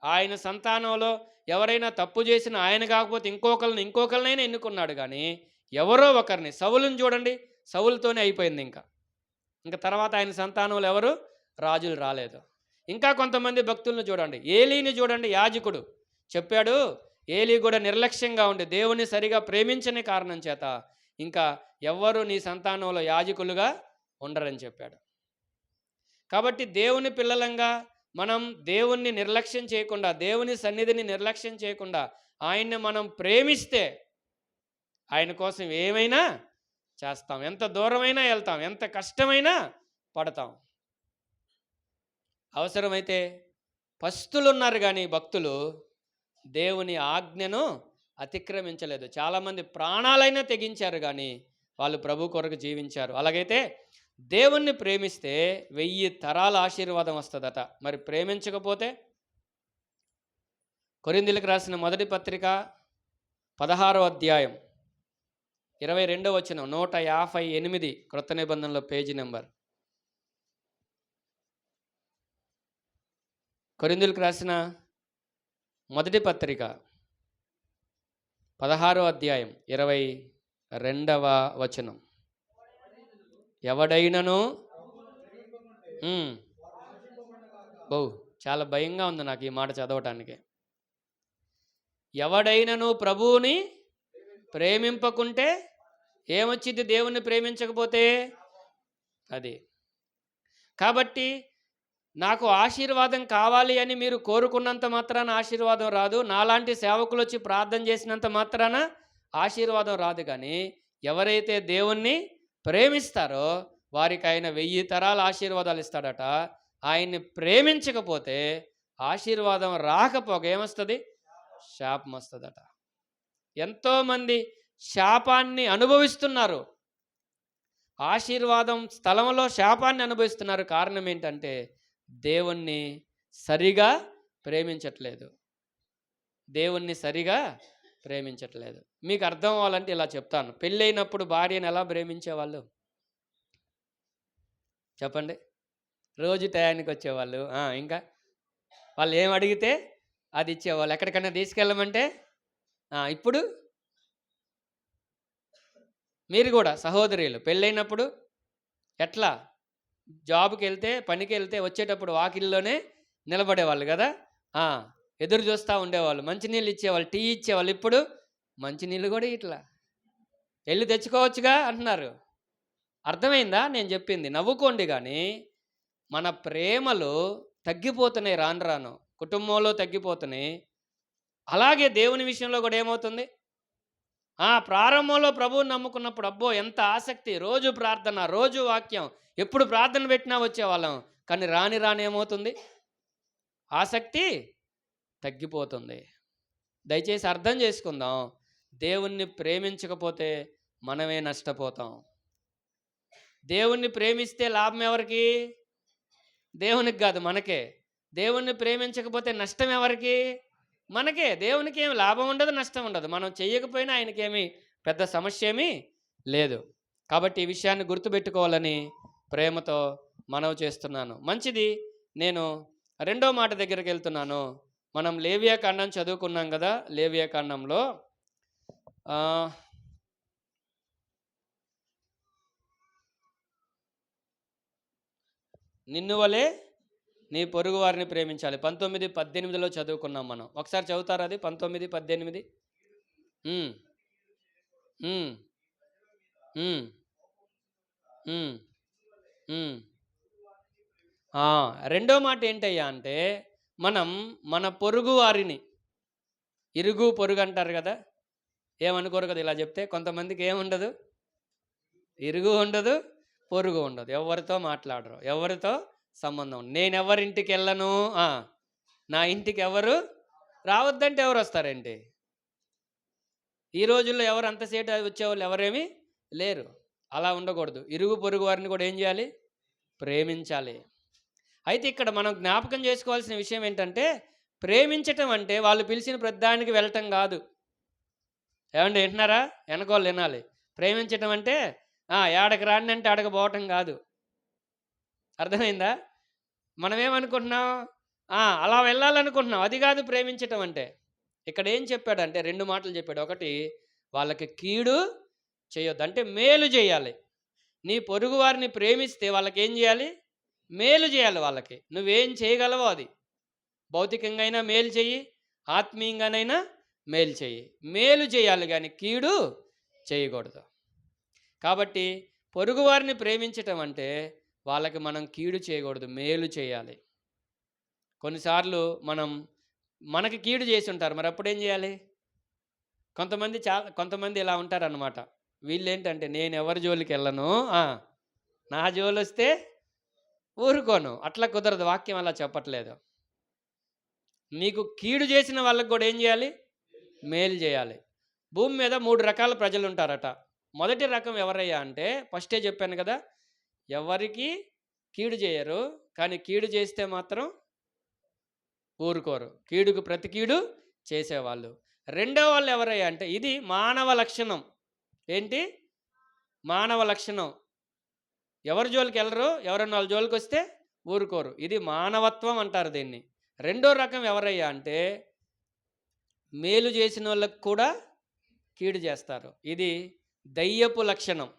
ఆయన సంతానంలో ఎవరైనా తప్పు చేసినా ఆయన కాకపోతే ఇంకొకరినైనా ఎన్నుకున్నాడు. కానీ ఎవరో ఒకరిని, సౌలుని చూడండి, సౌలుతోనే అయిపోయింది. ఇంకా తర్వాత ఆయన సంతానంలో ఎవరు రాజులు రాలేదు. ఇంకా కొంతమంది భక్తులను చూడండి. ఏలీని చూడండి, యాజకుడు చెప్పాడు, ఏలీ కూడా నిర్లక్ష్యంగా ఉండి దేవుని సరిగా ప్రేమించని కారణం చేత ఇంకా ఎవ్వరు నీ సంతానంలో యాజకులుగా ఉండరని చెప్పాడు. కాబట్టి దేవుని పిల్లలంగా మనం దేవుణ్ణి నిర్లక్ష్యం చేయకుండా, దేవుని సన్నిధిని నిర్లక్ష్యం చేయకుండా ఆయన్ని మనం ప్రేమిస్తే ఆయన కోసం ఏమైనా చేస్తాం, ఎంత దూరమైనా వెళ్తాం, ఎంత కష్టమైనా పడతాం. అవసరమైతే పస్తులు ఉన్నారు కానీ భక్తులు దేవుని ఆజ్ఞను అతిక్రమించలేదు. చాలామంది ప్రాణాలైనా తెగించారు కానీ వాళ్ళు ప్రభు కొరకు జీవించారు. అలాగైతే దేవుణ్ణి ప్రేమిస్తే 1000 తరాల ఆశీర్వాదం వస్తుందట. మరి ప్రేమించకపోతే? కొరింథీయులకు రాసిన మొదటి పత్రిక 16వ అధ్యాయం 22వ వచనం, 158 క్రొత్త నిబంధనలో పేజీ నెంబర్. కొరింథీయులకు రాసిన మొదటి పత్రిక 16వ అధ్యాయం 22 2వ వచనం. ఎవడైనను బహు చాలా భయంగా ఉంది నాకు ఈ మాట చదవటానికి. ఎవడైనను ప్రభువుని ప్రేమింపకుంటే ఏమొచ్చింది? దేవుణ్ణి ప్రేమించకపోతే అది. కాబట్టి నాకు ఆశీర్వాదం కావాలి అని మీరు కోరుకున్నంత మాత్రాన ఆశీర్వాదం రాదు. నాలాంటి సేవకులు వచ్చి ప్రార్థన చేసినంత మాత్రాన ఆశీర్వాదం రాదు. కానీ ఎవరైతే దేవుణ్ణి ప్రేమిస్తారో వారికి ఆయన 1000 తరాల ఆశీర్వాదాలు ఇస్తాడట. ఆయన్ని ప్రేమించకపోతే ఆశీర్వాదం రాకపోగా ఏమొస్తుంది? శాపం వస్తుందట. ఎంతోమంది శాపాన్ని అనుభవిస్తున్నారు. ఆశీర్వాదం స్థలంలో శాపాన్ని అనుభవిస్తున్నారు. కారణం ఏంటంటే దేవుణ్ణి సరిగా ప్రేమించట్లేదు. దేవుణ్ణి సరిగా ప్రేమించట్లేదు. మీకు అర్థం అవ్వాలంటే ఇలా చెప్తాను. పెళ్ళైనప్పుడు భార్యను ఎలా ప్రేమించేవాళ్ళు చెప్పండి? రోజు టయానికి వచ్చేవాళ్ళు. ఇంకా వాళ్ళు ఏం అడిగితే అది ఇచ్చేవాళ్ళు. ఎక్కడికైనా తీసుకెళ్ళమంటే ఇప్పుడు మీరు కూడా సహోదరులు పెళ్ళైనప్పుడు ఎట్లా? జాబ్కి వెళ్తే, పనికి వెళ్తే వచ్చేటప్పుడు వాకిల్లోనే నిలబడేవాళ్ళు కదా. ఎదురు చూస్తూ ఉండేవాళ్ళు. మంచినీళ్ళు ఇచ్చేవాళ్ళు, టీ ఇచ్చేవాళ్ళు. ఇప్పుడు మంచినీళ్ళు కూడా ఇట్లా వెళ్ళి తెచ్చుకోవచ్చుగా అంటున్నారు. అర్థమైందా నేను చెప్పింది? నవ్వుకోండి. కానీ మన ప్రేమలు తగ్గిపోతున్నాయి రాను రాను. కుటుంబంలో తగ్గిపోతున్నాయి. అలాగే దేవుని విషయంలో కూడా ఏమవుతుంది? ప్రారంభంలో ప్రభువుని నమ్ముకున్నప్పుడు అబ్బో ఎంత ఆసక్తి, రోజు ప్రార్థన, రోజు వాక్యం, ఎప్పుడు ప్రార్థన పెట్టినా వచ్చేవాళ్ళం. కానీ రాని ఏమవుతుంది? ఆసక్తి తగ్గిపోతుంది. దయచేసి అర్థం చేసుకుందాం. దేవుణ్ణి ప్రేమించకపోతే మనమే నష్టపోతాం. దేవుణ్ణి ప్రేమిస్తే లాభం ఎవరికి? దేవునికి కాదు, మనకే. దేవుణ్ణి ప్రేమించకపోతే నష్టం ఎవరికి? మనకే. దేవునికి ఏమి లాభం ఉండదు, నష్టం ఉండదు. మనం చెయ్యకపోయినా ఆయనకేమి పెద్ద సమస్య ఏమీ లేదు. కాబట్టి ఈ విషయాన్ని గుర్తుపెట్టుకోవాలని ప్రేమతో మనవి చేస్తున్నాను. మంచిది. నేను 2వ మాట దగ్గరికి వెళ్తున్నాను. మనం లేవియాకాండం చదువుకున్నాం కదా. లేవియాకాండంలో నిన్ను వలే నీ పొరుగు వారిని ప్రేమించాలి. 19:18లో చదువుకున్నాం మనం. ఒకసారి చదువుతారా అది? 19:18. రెండో మాట ఏంటయ్యా అంటే మనం మన పొరుగు వారిని, ఇరుగు పొరుగు అంటారు కదా. ఏమనుకోరు కదా ఇలా చెప్తే. కొంతమందికి ఏముండదు, ఇరుగు ఉండదు, పొరుగు ఉండదు. ఎవరితో మాట్లాడరు, ఎవరితో సంబంధం. నేను ఎవరింటికి వెళ్ళను, నా ఇంటికి ఎవరు రావద్దంటే ఎవరు వస్తారండి? ఈ రోజుల్లో ఎవరు అంతసేటు వచ్చేవాళ్ళు ఎవరేమీ లేరు. అలా ఉండకూడదు. ఇరుగు పొరుగు వారిని కూడా ఏం చేయాలి? ప్రేమించాలి. అయితే ఇక్కడ మనం జ్ఞాపకం చేసుకోవాల్సిన విషయం ఏంటంటే ప్రేమించటం అంటే వాళ్ళు పిలిచిన ప్రతిదానికి వెళ్ళటం కాదు. ఏమండి వింటున్నారా? వెనకోళ్ళు వినాలి. ప్రేమించటం అంటే ఏడకి రాండి అంటే ఆడకు పోవటం కాదు. అర్థమైందా? మనం ఏమనుకుంటున్నాం? అలా వెళ్ళాలనుకుంటున్నాం. అది కాదు ప్రేమించటం అంటే. ఇక్కడ ఏం చెప్పాడంటే 2 మాటలు చెప్పాడు. ఒకటి, వాళ్ళకి కీడు చేయొద్దు, అంటే మేలు చేయాలి. నీ పొరుగు వారిని ప్రేమిస్తే వాళ్ళకి ఏం చేయాలి? మేలు చేయాలి. వాళ్ళకి నువ్వేం చేయగలవో అది. భౌతికంగా అయినా మేలు చెయ్యి, ఆత్మీయంగానైనా మేలు చెయ్యి. మేలు చేయాలి కానీ కీడు చేయకూడదు. కాబట్టి పొరుగువారిని ప్రేమించటం అంటే వాళ్ళకి మనం కీడు చేయకూడదు, మేలు చేయాలి. కొన్నిసార్లు మనకి కీడు చేసి ఉంటారు, మరి అప్పుడేం చేయాలి? కొంతమంది ఇలా ఉంటారన్నమాట. వీళ్ళేంటంటే నేను ఎవరి జోలికి వెళ్ళను, నా జోలు వస్తే ఊరుకోను. అట్లా కుదరదు. వాక్యం అలా చెప్పట్లేదు. నీకు కీడు చేసిన వాళ్ళకి కూడా ఏం చేయాలి? మేలు చేయాలి. భూమి మీద 3 రకాల ప్రజలు ఉంటారట. మొదటి రకం ఎవరయ్యా అంటే ఫస్టే చెప్పాను కదా, ఎవరికి కీడు చేయరు, కానీ కీడు చేస్తే మాత్రం ఊరుకోరు. కీడుకు ప్రతి కీడు చేసేవాళ్ళు. రెండో వాళ్ళు ఎవరయ్యా అంటే ఇది మానవ లక్షణం. ఏంటి? మానవ లక్షణం. ఎవరి జోలికి వెళ్ళరు, ఎవరన్నా వాళ్ళ జోలికి వస్తే ఊరుకోరు. ఇది మానవత్వం అంటారు దీన్ని. రెండో రకం ఎవరయ్యా అంటే మేలు చేసిన వాళ్ళకి కూడా కీడు చేస్తారు. ఇది దయ్యపు లక్షణం.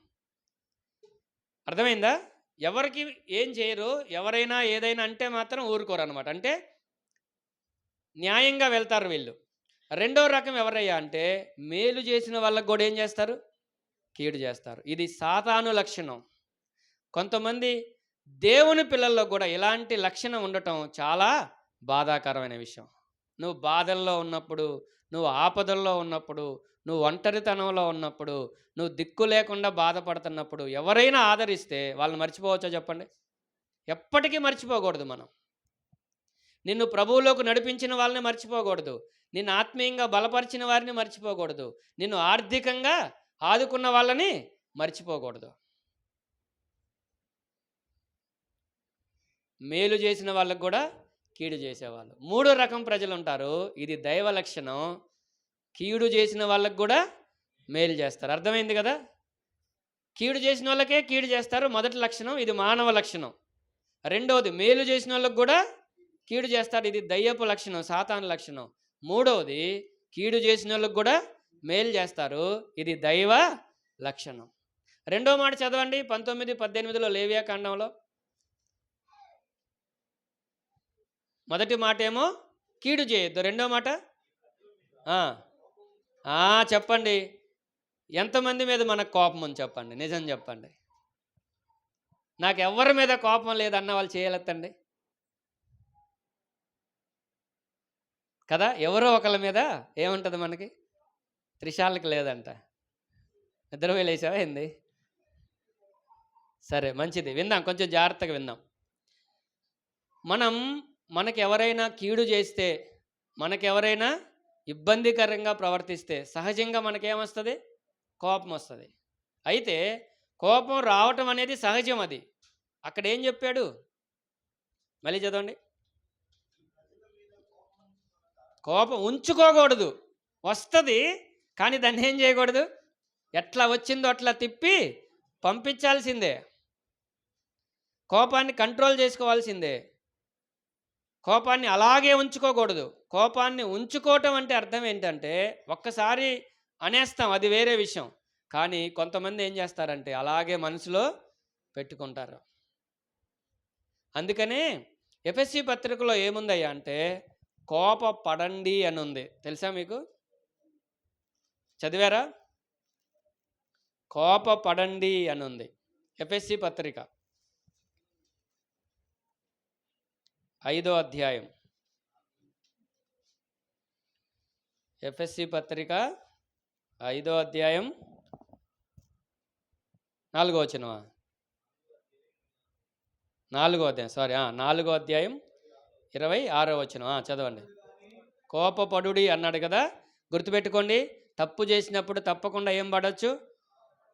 అర్థమైందా? ఎవరికి ఏం చేయరు, ఎవరైనా ఏదైనా అంటే మాత్రం ఊరుకోరనమాట. అంటే న్యాయంగా వెళ్తారు వీళ్ళు. రెండో రకం ఎవరయ్యా అంటే, మేలు చేసిన వాళ్ళకి కూడా ఏం చేస్తారు? కీడు చేస్తారు. ఇది సాతాను లక్షణం. కొంతమంది దేవుని పిల్లల్లో కూడా ఇలాంటి లక్షణం ఉండటం చాలా బాధాకరమైన విషయం. నువ్వు బాధల్లో ఉన్నప్పుడు, నువ్వు ఆపదల్లో ఉన్నప్పుడు, నువ్వు ఒంటరితనంలో ఉన్నప్పుడు, నువ్వు దిక్కు లేకుండా బాధపడుతున్నప్పుడు ఎవరైనా ఆదరిస్తే వాళ్ళని మర్చిపోవచ్చా చెప్పండి? ఎప్పటికీ మర్చిపోకూడదు మనం. నిన్ను ప్రభువులోకి నడిపించిన వాళ్ళని మర్చిపోకూడదు. నిన్ను ఆత్మీయంగా బలపరిచిన వారిని మర్చిపోకూడదు. నిన్ను ఆర్థికంగా ఆదుకున్న వాళ్ళని మర్చిపోకూడదు. మేలు చేసిన వాళ్ళకు కూడా కీడు చేసేవాళ్ళు. మూడో రకం ప్రజలు ఉంటారు. ఇది దైవ లక్షణం. కీడు చేసిన వాళ్ళకు కూడా మేలు చేస్తారు. అర్థమైంది కదా? కీడు చేసిన వాళ్ళకే కీడు చేస్తారు, మొదటి లక్షణం. ఇది మానవ లక్షణం. రెండవది, మేలు చేసిన వాళ్ళకు కూడా కీడు చేస్తారు. ఇది దయ్యపు లక్షణం, సాతాను లక్షణం. మూడవది, కీడు చేసిన వాళ్ళకు కూడా మేలు చేస్తారు. ఇది దైవ లక్షణం. రెండో మాట చదవండి, 19:18 లేవియాకాండంలో. మొదటి మాట ఏమో కీడు చేయొద్దు. రెండో మాట చెప్పండి. ఎంతమంది మీద మనకు కోపం ఉంది చెప్పండి, నిజం చెప్పండి. నాకు ఎవరి మీద కోపం లేదన్న వాళ్ళు చేయలేదండి కదా? ఎవరో ఒకళ్ళ మీద ఏముంటుంది మనకి? త్రిశాలకి లేదంట. నిద్ర వేలేసావా ఏంది? సరే, మంచిది, విందాం, కొంచెం జాగ్రత్తగా విందాం. మనకెవరైనా కీడు చేస్తే, మనకెవరైనా ఇబ్బందికరంగా ప్రవర్తిస్తే సహజంగా మనకేమొస్తుంది? కోపం వస్తుంది. అయితే కోపం రావటం అనేది సహజం. అది అక్కడ ఏం చెప్పాడు? మళ్ళీ చదవండి. కోపం ఉంచుకోకూడదు. వస్తుంది, కానీ దాన్ని ఏం చేయకూడదు? ఎట్లా వచ్చిందో అట్లా తిప్పి పంపించాల్సిందే. కోపాన్ని కంట్రోల్ చేసుకోవాల్సిందే. కోపాన్ని అలాగే ఉంచుకోకూడదు. కోపాన్ని ఉంచుకోవటం అంటే అర్థం ఏంటంటే, ఒక్కసారి అనేస్తాం, అది వేరే విషయం. కానీ కొంతమంది ఏం చేస్తారంటే అలాగే మనసులో పెట్టుకుంటారు. అందుకనే ఎఫెసీ పత్రికలో ఏముందయ్యా అంటే, కోపపడండి అని ఉంది. తెలుసా మీకు? చదివారా? కోపపడండి అని ఉంది ఎఫెసీ పత్రిక 5వ అధ్యాయం. ఎఫెసీ పత్రిక 5వ అధ్యాయం 4వ వచనమా? 4వ అధ్యాయం, సారీ, 4వ అధ్యాయం 26వ వచనం. చదవండి. కోపపడుడి అన్నాడు కదా, గుర్తుపెట్టుకోండి. తప్పు చేసినప్పుడు తప్పకుండా ఏం పడవచ్చు?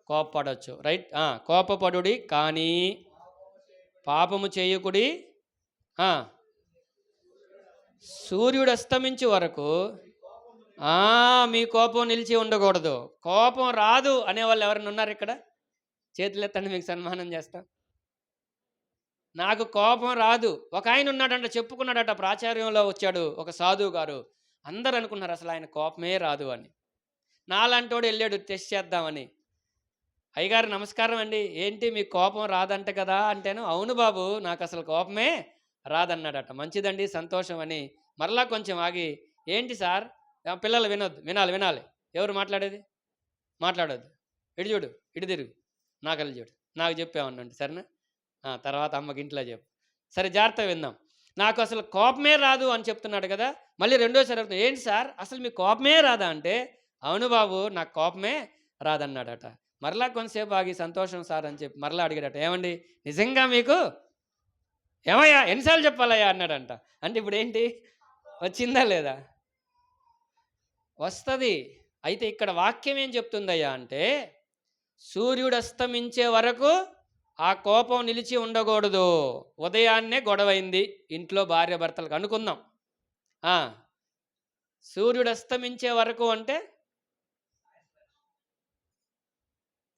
కోపపడవచ్చు, రైట్? కోపపడుడి కానీ పాపము చేయకుడి. సూర్యుడు అస్తమించే వరకు మీ కోపం నిలిచి ఉండకూడదు. కోపం రాదు అనేవాళ్ళు ఎవరైనా ఉన్నారు ఇక్కడ? చేతులు ఎత్తండి, మీకు సన్మానం చేస్తా. నాకు కోపం రాదు. ఒక ఆయన ఉన్నాడంట, చెప్పుకున్నాడట. ప్రాచార్యంలో వచ్చాడు ఒక సాధువు గారు. అందరు అనుకున్నారు అసలు ఆయన కోపమే రాదు అని. నాలంటోడు వెళ్ళాడు టెస్ట్ చేద్దామని. అయ్యగారు నమస్కారం అండి, ఏంటి మీకు కోపం రాదంట కదా అంటేను, అవును బాబు, నాకు అసలు కోపమే రాదన్నాడట. మంచిదండి, సంతోషం అని. మరలా కొంచెం ఆగి, ఏంటి సార్? పిల్లలు వినాలి. ఎవరు మాట్లాడేది? మాట్లాడొద్దు. ఇటు చూడు, ఇటు తిరుగు, నాకల్లి చూడు, నాకు చెప్పామన్నండి, సరేనా? తర్వాత అమ్మకి ఇంట్లో చెప్పు. సరే, జాగ్రత్తగా విందాం. నాకు అసలు కోపమే రాదు అని చెప్తున్నాడు కదా. మళ్ళీ రెండోసారి అడుగుతున్నాడు, ఏంటి సార్ అసలు మీకు కోపమే రాదా అంటే, అవును బాబు, నాకు కోపమే రాదన్నాడట. మరలా కొంతసేపు ఆగి, సంతోషం సార్ అని చెప్పి మరలా అడిగాడట, ఏమండి నిజంగా మీకు? ఏమయ్యా ఎన్నిసార్లు చెప్పాలయ్యా అన్నాడంట. అంటే ఇప్పుడు ఏంటి, వచ్చిందా లేదా? వస్తుంది. అయితే ఇక్కడ వాక్యం ఏం చెప్తుందయ్యా అంటే, సూర్యుడు అస్తమించే వరకు ఆ కోపం నిలిచి ఉండకూడదు. ఉదయాన్నే గొడవైంది ఇంట్లో భార్య భర్తలకు అనుకుందాం. సూర్యుడు అస్తమించే వరకు అంటే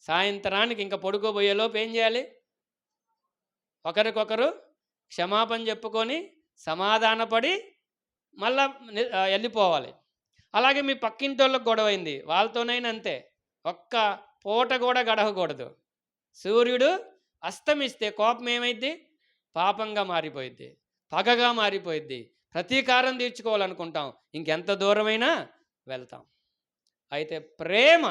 సాయంత్రానికి ఇంకా పడుకోబోయేలోపు ఏం చేయాలి? ఒకరికొకరు క్షమాపణ చెప్పుకొని సమాధానపడి మళ్ళా వెళ్ళిపోవాలి. అలాగే మీ పక్కింటి వాళ్ళకి గొడవైంది, వాళ్ళతోనైనా అంతే. ఒక్క పూట కూడా గడవకూడదు. సూర్యుడు అస్తమిస్తే కోపం ఏమైద్ది? పాపంగా మారిపోయిద్ది, పగగా మారిపోయిద్ది, ప్రతీకారం తీర్చుకోవాలనుకుంటాం, ఇంకెంత దూరమైనా వెళ్తాం. అయితే ప్రేమ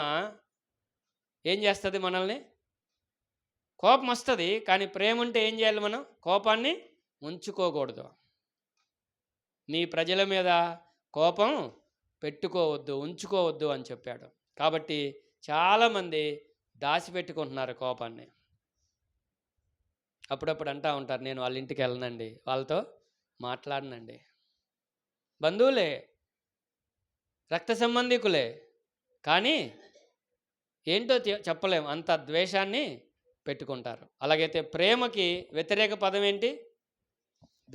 ఏం చేస్తుంది మనల్ని? కోపం వస్తుంది, కానీ ప్రేమ ఉంటే ఏం చేయాలి? మనం కోపాన్ని ఉంచుకోకూడదు. నీ ప్రజల మీద కోపం పెట్టుకోవద్దు, ఉంచుకోవద్దు అని చెప్పాడు. కాబట్టి చాలామంది దాచిపెట్టుకుంటున్నారు కోపాన్ని. అప్పుడప్పుడు అంటూ ఉంటారు, నేను వాళ్ళ ఇంటికి వెళ్ళనండి, వాళ్ళతో మాట్లాడనండి. బంధువులే, రక్త సంబంధికులే, కానీ ఏంటో చెప్పలేం, అంత ద్వేషాన్ని పెట్టుకుంటారు. అలాగైతే ప్రేమకి వ్యతిరేక పదం ఏంటి?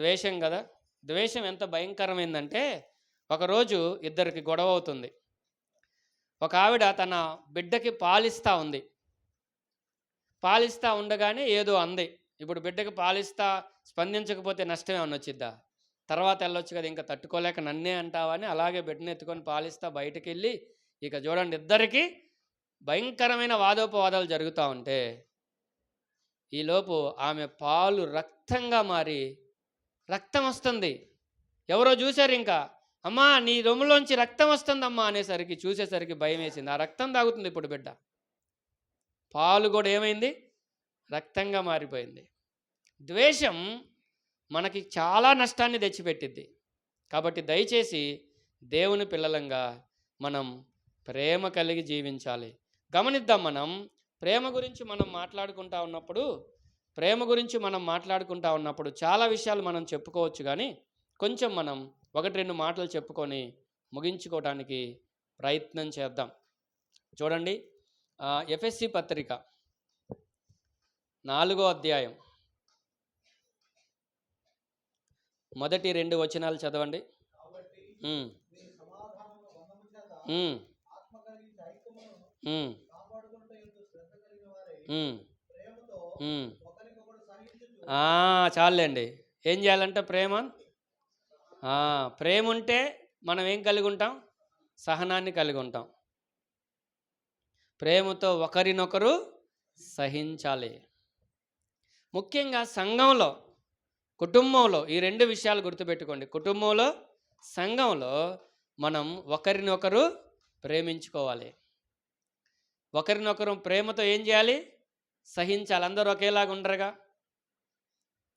ద్వేషం కదా. ద్వేషం ఎంత భయంకరమైందంటే, ఒకరోజు ఇద్దరికి గొడవ అవుతుంది. ఒక ఆవిడ తన బిడ్డకి పాలిస్తూ ఉంది. పాలిస్తూ ఉండగానే ఏదో అంది. ఇప్పుడు బిడ్డకి పాలిస్తా స్పందించకపోతే నష్టం ఏమన్నా వచ్చిద్దా? తర్వాత వెళ్ళొచ్చు కదా, ఇంకా తట్టుకోలేక నన్నే అంటావని అలాగే బిడ్డను ఎత్తుకొని పాలిస్తా బయటకు వెళ్ళి, ఇక చూడండి ఇద్దరికి భయంకరమైన వాదోపవాదాలు జరుగుతూ ఉంటే, ఈలోపు ఆమె పాలు రక్తంగా మారి రక్తం వస్తుంది. ఎవరో చూశారు, ఇంకా అమ్మా నీ రొమ్ములోంచి రక్తం వస్తుందమ్మా అనేసరికి చూసేసరికి భయం వేసింది. ఆ రక్తం తాగుతుంది ఇప్పుడు బిడ్డ. పాలు కూడా ఏమైంది? రక్తంగా మారిపోయింది. ద్వేషం మనకి చాలా నష్టాన్ని తెచ్చిపెట్టిద్ది. కాబట్టి దయచేసి దేవుని పిల్లలంగా మనం ప్రేమ కలిగి జీవించాలి. గమనిద్దాం, మనం ప్రేమ గురించి మనం మాట్లాడుకుంటా ఉన్నప్పుడు చాలా విషయాలు మనం చెప్పుకోవచ్చు, కానీ కొంచెం మనం 1-2 మాటలు చెప్పుకొని ముగించుకోవడానికి ప్రయత్నం చేద్దాం. చూడండి, ఎఫెసీ పత్రిక 4వ అధ్యాయం మొదటి 2 వచనాలు చదవండి. చాలండి. ఏం చేయాలంటే ప్రేమ ఉంటే మనం ఏం కలిగి ఉంటాం? సహనాన్ని కలిగి ఉంటాం. ప్రేమతో ఒకరినొకరు సహించాలి. ముఖ్యంగా సంఘంలో, కుటుంబంలో ఈ 2 విషయాలు గుర్తుపెట్టుకోండి. కుటుంబంలో, సంఘంలో మనం ఒకరినొకరు ప్రేమించుకోవాలి. ఒకరినొకరు ప్రేమతో ఏం చేయాలి? సహించాలి. అందరూ ఒకేలాగా ఉండరుగా.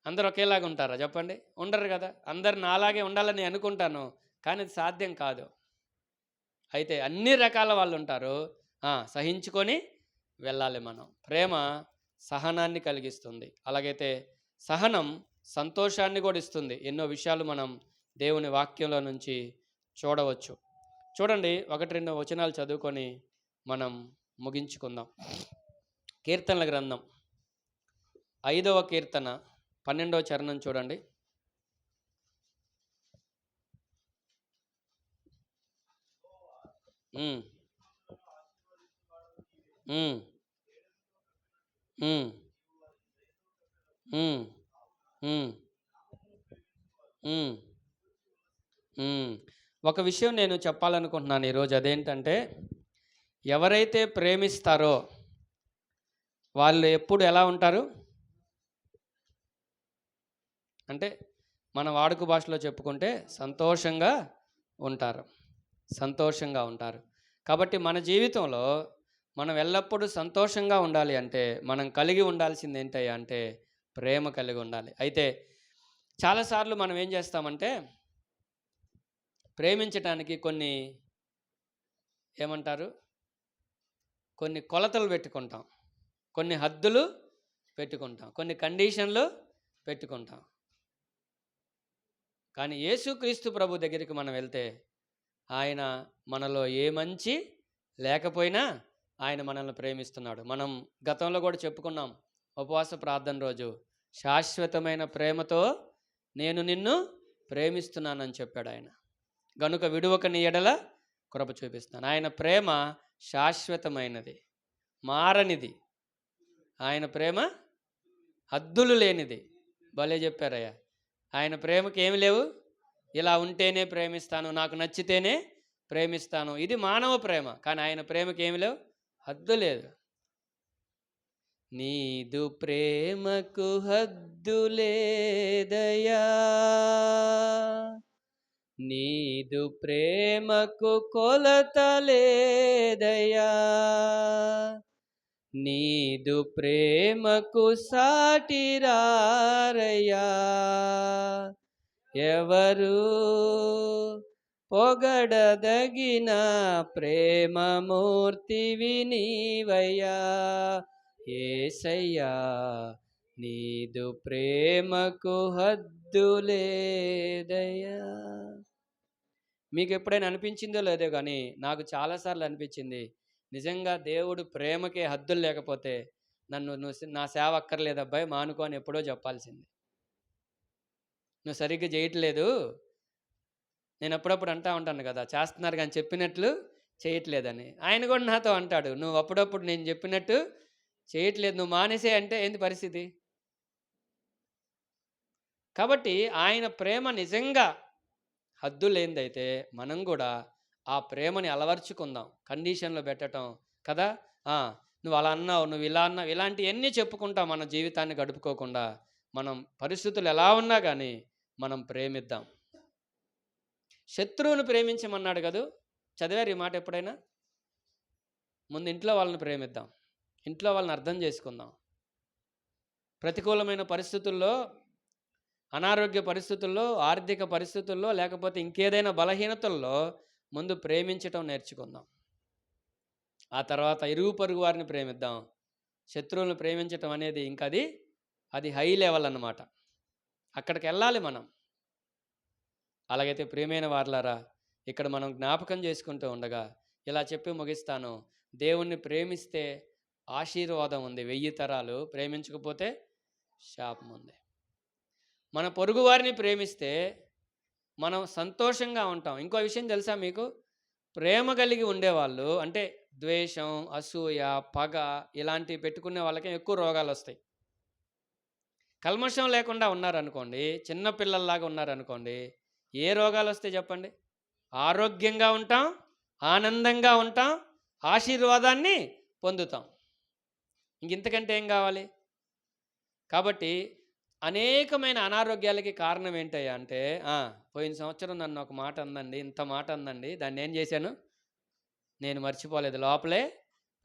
అందరూ ఒకేలాగా ఉంటారా చెప్పండి? ఉండరు కదా. అందరు నాలాగే ఉండాలని అనుకుంటాను, కానీ అది సాధ్యం కాదు. అయితే అన్ని రకాల వాళ్ళు ఉంటారు. సహించుకొని వెళ్ళాలి మనం. ప్రేమ సహనాన్ని కలిగిస్తుంది. అలాగైతే సహనం సంతోషాన్ని కూడా ఇస్తుంది. ఎన్నో విషయాలు మనం దేవుని వాక్యంలో నుంచి చూడవచ్చు. చూడండి, 1-2 వచనాలు చదువుకొని మనం ముగించుకుందాం. కీర్తనల గ్రంథం 5వ కీర్తన 12వ చరణం చూడండి. ఒక విషయం నేను చెప్పాలనుకుంటున్నాను ఈరోజు. అదేంటంటే, ఎవరైతే ప్రేమిస్తారో వాళ్ళు ఎప్పుడు ఎలా ఉంటారు అంటే, మన వాడుక భాషలో చెప్పుకుంటే సంతోషంగా ఉంటారు. కాబట్టి మన జీవితంలో మనం ఎల్లప్పుడూ సంతోషంగా ఉండాలి అంటే మనం కలిగి ఉండాల్సింది ఏంటయ్యా అంటే ప్రేమ కలిగి ఉండాలి. అయితే చాలాసార్లు మనం ఏం చేస్తామంటే, ప్రేమించటానికి కొన్ని కొలతలు పెట్టుకుంటాం, కొన్ని హద్దులు పెట్టుకుంటాం, కొన్ని కండిషన్లు పెట్టుకుంటాం. కానీ యేసుక్రీస్తు ప్రభు దగ్గరికి మనం వెళ్తే ఆయన మనలో ఏ మంచి లేకపోయినా ఆయన మనల్ని ప్రేమిస్తున్నాడు. మనం గతంలో కూడా చెప్పుకున్నాం, ఉపవాస ప్రార్థన రోజు, శాశ్వతమైన ప్రేమతో నేను నిన్ను ప్రేమిస్తున్నానని చెప్పాడు ఆయన. గనుక విడువక నీ ఎడల కృప చూపిస్తాను. ఆయన ప్రేమ శాశ్వతమైనది, మారనిది. ఆయన ప్రేమ హద్దులు లేనిది. భలే చెప్పారయ్యా. ఆయన ప్రేమకి ఏమి లేవు, ఇలా ఉంటేనే ప్రేమిస్తాను, నాకు నచ్చితేనే ప్రేమిస్తాను, ఇది మానవ ప్రేమ. కానీ ఆయన ప్రేమకి ఏమి లేవు, హద్దు లేదు. నీదు ప్రేమకు హద్దులేదయా, నీదు ప్రేమకు కొలతలేదయా, నీదు ప్రేమకు సాటిరారయ్యా ఎవరు, పొగడదగిన ప్రేమమూర్తివి నీవయ్యా యేసయ్యా, నీదు ప్రేమకు హద్దులేదయ్యా. మీకు ఎప్పుడైనా అనిపించిందో లేదో కానీ నాకు చాలాసార్లు అనిపించింది, నిజంగా దేవుడు ప్రేమకే హద్దులు లేకపోతే నువ్వు నా సేవ అక్కర్లేదు అబ్బాయి మానుకో అని ఎప్పుడో చెప్పాల్సింది. నువ్వు సరిగ్గా చేయట్లేదు, నేను అప్పుడప్పుడు అంటూ ఉంటాను కదా, చేస్తున్నారు కానీ చెప్పినట్లు చేయట్లేదని. ఆయన కూడా నాతో అంటాడు, నువ్వు అప్పుడప్పుడు నేను చెప్పినట్టు చేయట్లేదు, నువ్వు మానేసే అంటే ఏంది పరిస్థితి. కాబట్టి ఆయన ప్రేమ నిజంగా హద్దులేనిదైతే మనం కూడా ఆ ప్రేమని అలవర్చుకుందాం, కండిషన్లో పెట్టడం కదా. నువ్వు అలా అన్నావు, నువ్వు ఇలా అన్నావు, ఇలాంటివన్నీ చెప్పుకుంటాం మన జీవితాన్ని గడుపుకోకుండా. మనం పరిస్థితులు ఎలా ఉన్నా కానీ మనం ప్రేమిద్దాం. శత్రువుని ప్రేమించమన్నాడు కదా, చదివారు ఈ మాట ఎప్పుడైనా? ముందు ఇంట్లో వాళ్ళని ప్రేమిద్దాం, ఇంట్లో వాళ్ళని అర్థం చేసుకుందాం. ప్రతికూలమైన పరిస్థితుల్లో, అనారోగ్య పరిస్థితుల్లో, ఆర్థిక పరిస్థితుల్లో, లేకపోతే ఇంకేదైనా బలహీనతల్లో ముందు ప్రేమించటం నేర్చుకుందాం. ఆ తర్వాత ఇరుగు పొరుగు వారిని ప్రేమిద్దాం. శత్రువులను ప్రేమించటం అనేది ఇంకా అది హై లెవెల్ అన్నమాట, అక్కడికి వెళ్ళాలి మనం. అలాగైతే ప్రియమైన వారలారా, ఇక్కడ మనం జ్ఞాపకం చేసుకుంటూ ఉండగా ఇలా చెప్పి ముగిస్తాను. దేవుణ్ణి ప్రేమిస్తే ఆశీర్వాదం ఉంది 1000 తరాలు, ప్రేమించకపోతే శాపం ఉంది. మన పొరుగు వారిని ప్రేమిస్తే మనం సంతోషంగా ఉంటాం. ఇంకో విషయం తెలుసా మీకు? ప్రేమ కలిగి ఉండేవాళ్ళు, అంటే ద్వేషం, అసూయ, పగ ఇలాంటివి పెట్టుకునే వాళ్ళకి ఎక్కువ రోగాలు వస్తాయి. కల్మషం లేకుండా ఉన్నారనుకోండి, చిన్నపిల్లల్లాగా ఉన్నారనుకోండి, ఏ రోగాలు వస్తాయి చెప్పండి? ఆరోగ్యంగా ఉంటాం, ఆనందంగా ఉంటాం, ఆశీర్వాదాన్ని పొందుతాం. ఇంతకంటే ఏం కావాలి? కాబట్టి అనేకమైన అనారోగ్యాలకి కారణం ఏంటయ్యా అంటే, పోయిన సంవత్సరం నన్ను ఒక మాట అందండి, ఇంత మాట అందండి, దాన్ని ఏం చేశాను నేను మర్చిపోలేదు, లోపలే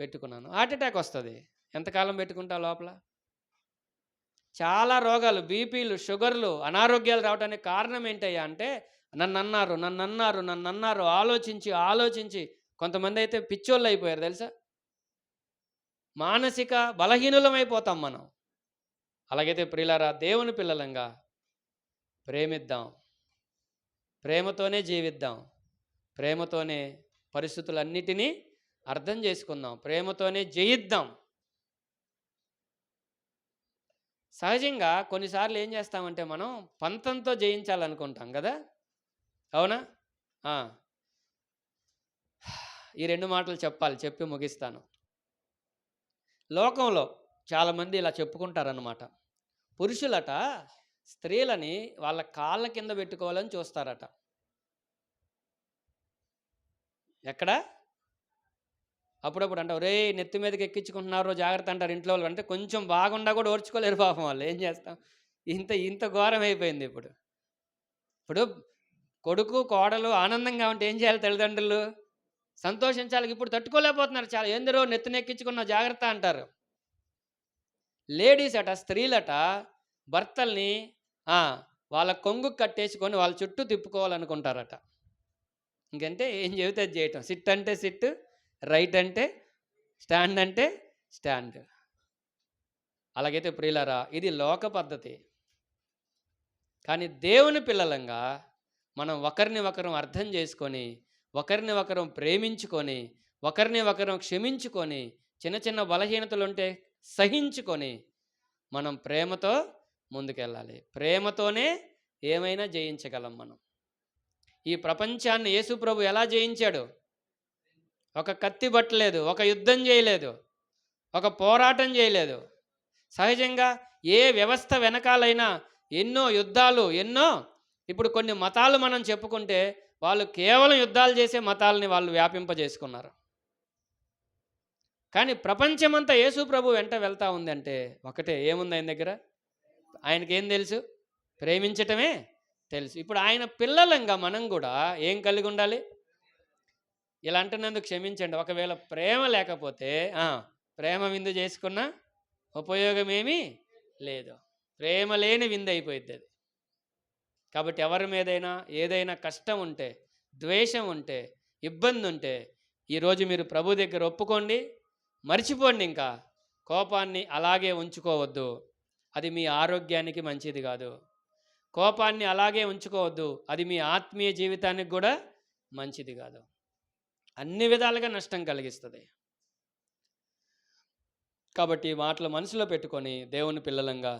పెట్టుకున్నాను. హార్ట్ అటాక్ వస్తుంది. ఎంతకాలం పెట్టుకుంటా లోపల? చాలా రోగాలు, బీపీలు, షుగర్లు, అనారోగ్యాలు రావడానికి కారణం ఏంటయ్యా అంటే, నన్ను ఆలోచించి కొంతమంది అయితే పిచ్చోళ్ళు అయిపోయారు తెలుసా. మానసిక బలహీనులమైపోతాం మనం. అలాగైతే ప్రియులారా, దేవుని పిల్లలంగా ప్రేమిద్దాం, ప్రేమతోనే జీవిద్దాం, ప్రేమతోనే పరిస్థితులన్నిటినీ అర్థం చేసుకుందాం, ప్రేమతోనే జయిద్దాం. సహజంగా కొన్నిసార్లు ఏం చేస్తామంటే మనం పంతంతో జయించాలనుకుంటాం కదా, అవునా? ఈ 2 మాటలు చెప్పి ముగిస్తాను. లోకంలో చాలామంది ఇలా చెప్పుకుంటారన్నమాట, పురుషులట స్త్రీలని వాళ్ళ కాళ్ళ కింద పెట్టుకోవాలని చూస్తారట. ఎక్కడ? అప్పుడప్పుడు అంటారు, రే నెత్తి మీదకి ఎక్కించుకుంటున్నారు జాగ్రత్త అంటారు ఇంట్లో వాళ్ళు. అంటే కొంచెం బాగుండా కూడా ఓర్చుకోలేరు పాపం వాళ్ళు. ఏం చేస్తాం, ఇంత ఘోరం అయిపోయింది ఇప్పుడు. కొడుకు కోడలు ఆనందంగా ఉంటే ఏం చేయాలి తల్లిదండ్రులు? సంతోషించాలి. ఇప్పుడు తట్టుకోలేకపోతున్నారు చాలా. ఏందరో నెత్తినెక్కించుకున్న జాగ్రత్త అంటారు. లేడీస్ అట, స్త్రీలట భర్తల్ని వాళ్ళ కొంగు కట్టేసుకొని వాళ్ళ చుట్టూ తిప్పుకోవాలనుకుంటారట. ఇంకంటే ఏం చెబితే అది చేయటం. సిట్ అంటే సిట్, రైట్ అంటే స్టాండ్ అంటే స్టాండ్. అలాగైతే ప్రియులారా, ఇది లోక పద్ధతి. కానీ దేవుని పిల్లలంగా మనం ఒకరిని ఒకరం అర్థం చేసుకొని, ఒకరిని ఒకరం ప్రేమించుకొని, ఒకరిని ఒకరం క్షమించుకొని, చిన్న చిన్న బలహీనతలు ఉంటే సహించుకొని మనం ప్రేమతో ముందుకెళ్ళాలి. ప్రేమతోనే ఏమైనా జయించగలం మనం. ఈ ప్రపంచాన్ని యేసుప్రభు ఎలా జయించాడు? ఒక కత్తి పట్టలేదు, ఒక యుద్ధం చేయలేదు, ఒక పోరాటం చేయలేదు. సహజంగా ఏ వ్యవస్థ వెనకాలైనా ఎన్నో యుద్ధాలు, ఇప్పుడు కొన్ని మతాలు మనం చెప్పుకుంటే వాళ్ళు కేవలం యుద్ధాలు చేసే మతాలని వాళ్ళు వ్యాపింపజేసుకున్నారు. కానీ ప్రపంచమంతా యేసు ప్రభు వెంట వెళ్తా ఉంది అంటే ఒకటే, ఏముంది ఆయన దగ్గర? ఆయనకేం తెలుసు? ప్రేమించటమే తెలుసు. ఇప్పుడు ఆయన పిల్లలంగా మనం కూడా ఏం కలిగి ఉండాలి? ఇలా అంటున్నందుకు క్షమించండి. ఒకవేళ ప్రేమ లేకపోతే ప్రేమ విందు చేసుకున్న ఉపయోగం ఏమీ లేదు. ప్రేమ లేని విందు అయిపోయింది అది. కాబట్టి ఎవరి మీదైనా ఏదైనా కష్టం ఉంటే, ద్వేషం ఉంటే, ఇబ్బంది ఉంటే ఈరోజు మీరు ప్రభు దగ్గర ఒప్పుకోండి, మర్చిపోండి. ఇంకా కోపాన్ని అలాగే ఉంచుకోవద్దు, అది మీ ఆరోగ్యానికి మంచిది కాదు. కోపాన్ని అలాగే ఉంచుకోవద్దు, అది మీ ఆత్మీయ జీవితానికి కూడా మంచిది కాదు. అన్ని విధాలుగా నష్టం కలిగిస్తుంది. కాబట్టి ఈ మాటలు మనసులో పెట్టుకొని దేవుని పిల్లలంగా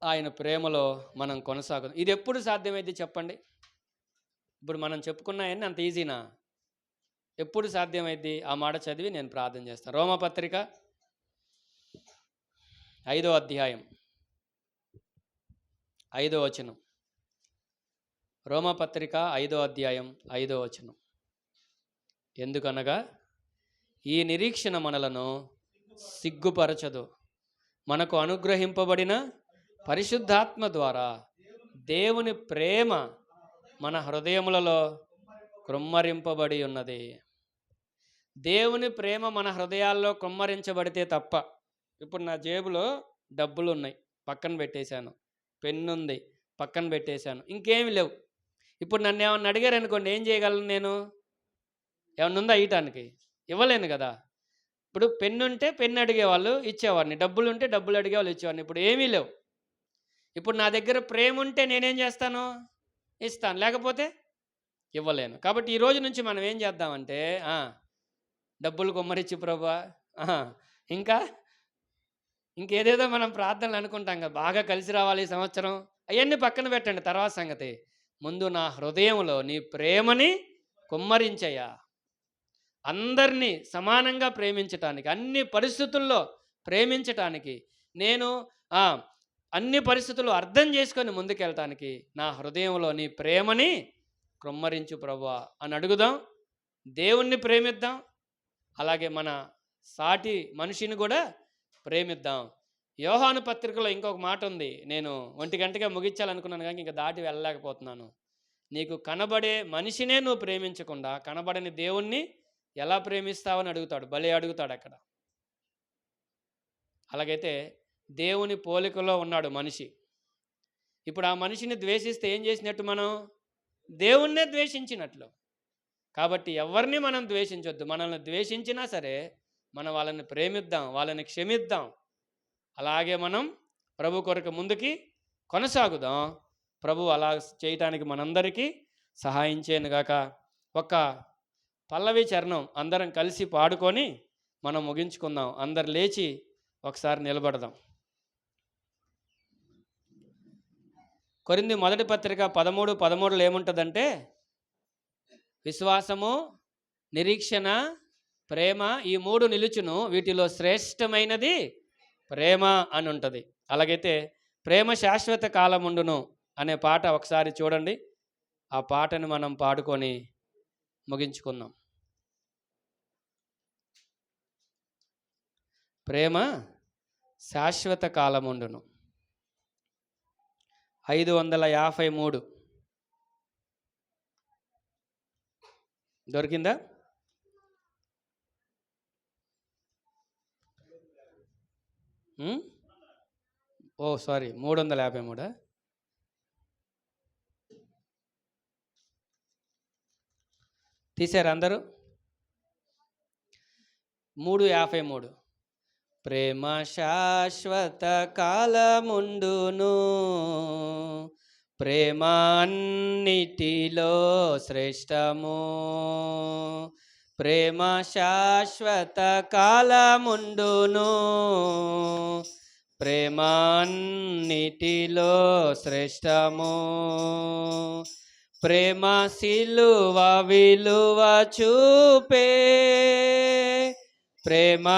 ఆయన ప్రేమలో మనం కొనసాగుదాం. ఇది ఎప్పుడు సాధ్యమైంది చెప్పండి? ఇప్పుడు మనం చెప్పుకున్నాయని అంత ఈజీనా? ఎప్పుడు సాధ్యమైంది? ఆ మాట చదివి నేను ప్రార్థన చేస్తాను. రోమపత్రిక 5వ అధ్యాయం 5వ వచనం. రోమపత్రిక 5వ అధ్యాయం 5వ వచనం. ఎందుకనగా ఈ నిరీక్షణ మనలను సిగ్గుపరచదు, మనకు అనుగ్రహింపబడిన పరిశుద్ధాత్మ ద్వారా దేవుని ప్రేమ మన హృదయములలో కృమ్మరింపబడి ఉన్నది. దేవుని ప్రేమ మన హృదయాల్లో కృమ్మరించబడితే తప్ప. ఇప్పుడు నా జేబులో డబ్బులు ఉన్నాయి, పక్కన పెట్టేశాను. పెన్ను ఉంది, పక్కన పెట్టేశాను. ఇంకేమి లేవు. ఇప్పుడు నన్ను ఏమన్నా అడిగారు అనుకోండి, ఏం చేయగలను నేను? ఏమన్నా ఉందా ఇవ్వటానికి? ఇవ్వలేను కదా. ఇప్పుడు పెన్ను ఉంటే పెన్ను అడిగేవాళ్ళు ఇచ్చేవాడిని, డబ్బులు ఉంటే డబ్బులు అడిగేవాళ్ళు ఇచ్చేవాడిని. ఇప్పుడు ఏమీ లేవు. ఇప్పుడు నా దగ్గర ప్రేమ ఉంటే నేనేం చేస్తాను? ఇస్తాను, లేకపోతే ఇవ్వలేను. కాబట్టి ఈ రోజు నుంచి మనం ఏం చేద్దామంటే డబ్బులు కుమ్మరిచ్చి ప్రభువా, ఇంకేదేదో మనం ప్రార్థనలు అనుకుంటాం కదా, బాగా కలిసి రావాలి ఈ సంవత్సరం, అవన్నీ పక్కన పెట్టండి, తర్వాత సంగతి. ముందు నా హృదయంలో నీ ప్రేమని కుమ్మరించయ్యా. అందరినీ సమానంగా ప్రేమించటానికి, అన్ని పరిస్థితుల్లో ప్రేమించటానికి, నేను అన్ని పరిస్థితులు అర్థం చేసుకొని ముందుకెళ్ళటానికి నా హృదయంలో నీ ప్రేమని కుమ్మరించు ప్రభువా అని అడుగుదాం. దేవుణ్ణి ప్రేమిద్దాం, అలాగే మన సాటి మనిషిని కూడా ప్రేమిద్దాం. యోహాను పత్రికలో ఇంకొక మాట ఉంది, నేను 1 గంటగా ముగించాలనుకున్నాను కానీ ఇంకా దాటి వెళ్ళలేకపోతున్నాను. నీకు కనబడే మనిషినే నువ్వు ప్రేమించకుండా కనబడని దేవుణ్ణి ఎలా ప్రేమిస్తావని అడుగుతాడు, భలే అడుగుతాడు అక్కడ. అలాగైతే దేవుని పోలికలో ఉన్నాడు మనిషి. ఇప్పుడు ఆ మనిషిని ద్వేషిస్తే ఏం చేసినట్టు? మనం దేవుణ్ణే ద్వేషించినట్లు. కాబట్టి ఎవరిని మనం ద్వేషించొద్దు. మనల్ని ద్వేషించినా సరే మనం వాళ్ళని ప్రేమిద్దాం, వాళ్ళని క్షమిద్దాం. అలాగే మనం ప్రభు కొరకు ముందుకి కొనసాగుదాం. ప్రభు అలా చేయటానికి మనందరికీ సహాయం చేయనుగాక. ఒక పల్లవి చరణం అందరం కలిసి పాడుకొని మనం ముగించుకుందాం. అందరు లేచి ఒకసారి నిలబడదాం. కొరింథీ మొదటి పత్రిక 13:13 ఏముంటుందంటే, విశ్వాసము, నిరీక్షణ, ప్రేమ, ఈ 3 నిలుచును, వీటిలో శ్రేష్టమైనది ప్రేమ అని ఉంటుంది. అలాగైతే ప్రేమ శాశ్వత కాలముండును అనే పాట ఒకసారి చూడండి. ఆ పాటను మనం పాడుకొని ముగించుకుందాం. ప్రేమ శాశ్వత కాలముండును. 553 దొరికిందా? సారీ, 353. తీశారు అందరూ? 3:53. ప్రేమ శాశ్వత కాలముండును, ప్రేమ అన్నిటిలో శ్రేష్టము. ప్రేమ శాశ్వత కాలముండును, ప్రేమ అన్నిటిలో శ్రేష్టము. ప్రేమ సిలువ విలువ చూపే, ప్రేమ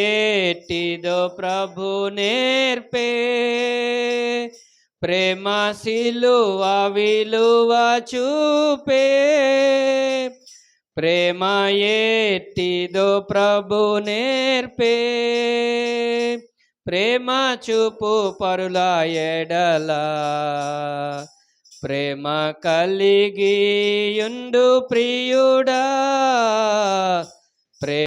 ఏటిదో ప్రభు నేర్పే. ప్రేమ సిలువ విలువ చూపే, ప్రేమ ఎట్టిదో ప్రభు నేర్పే, ప్రేమ చూపు పరుల ఎడల, ప్రేమ కలిగి యుండు ప్రియుడా.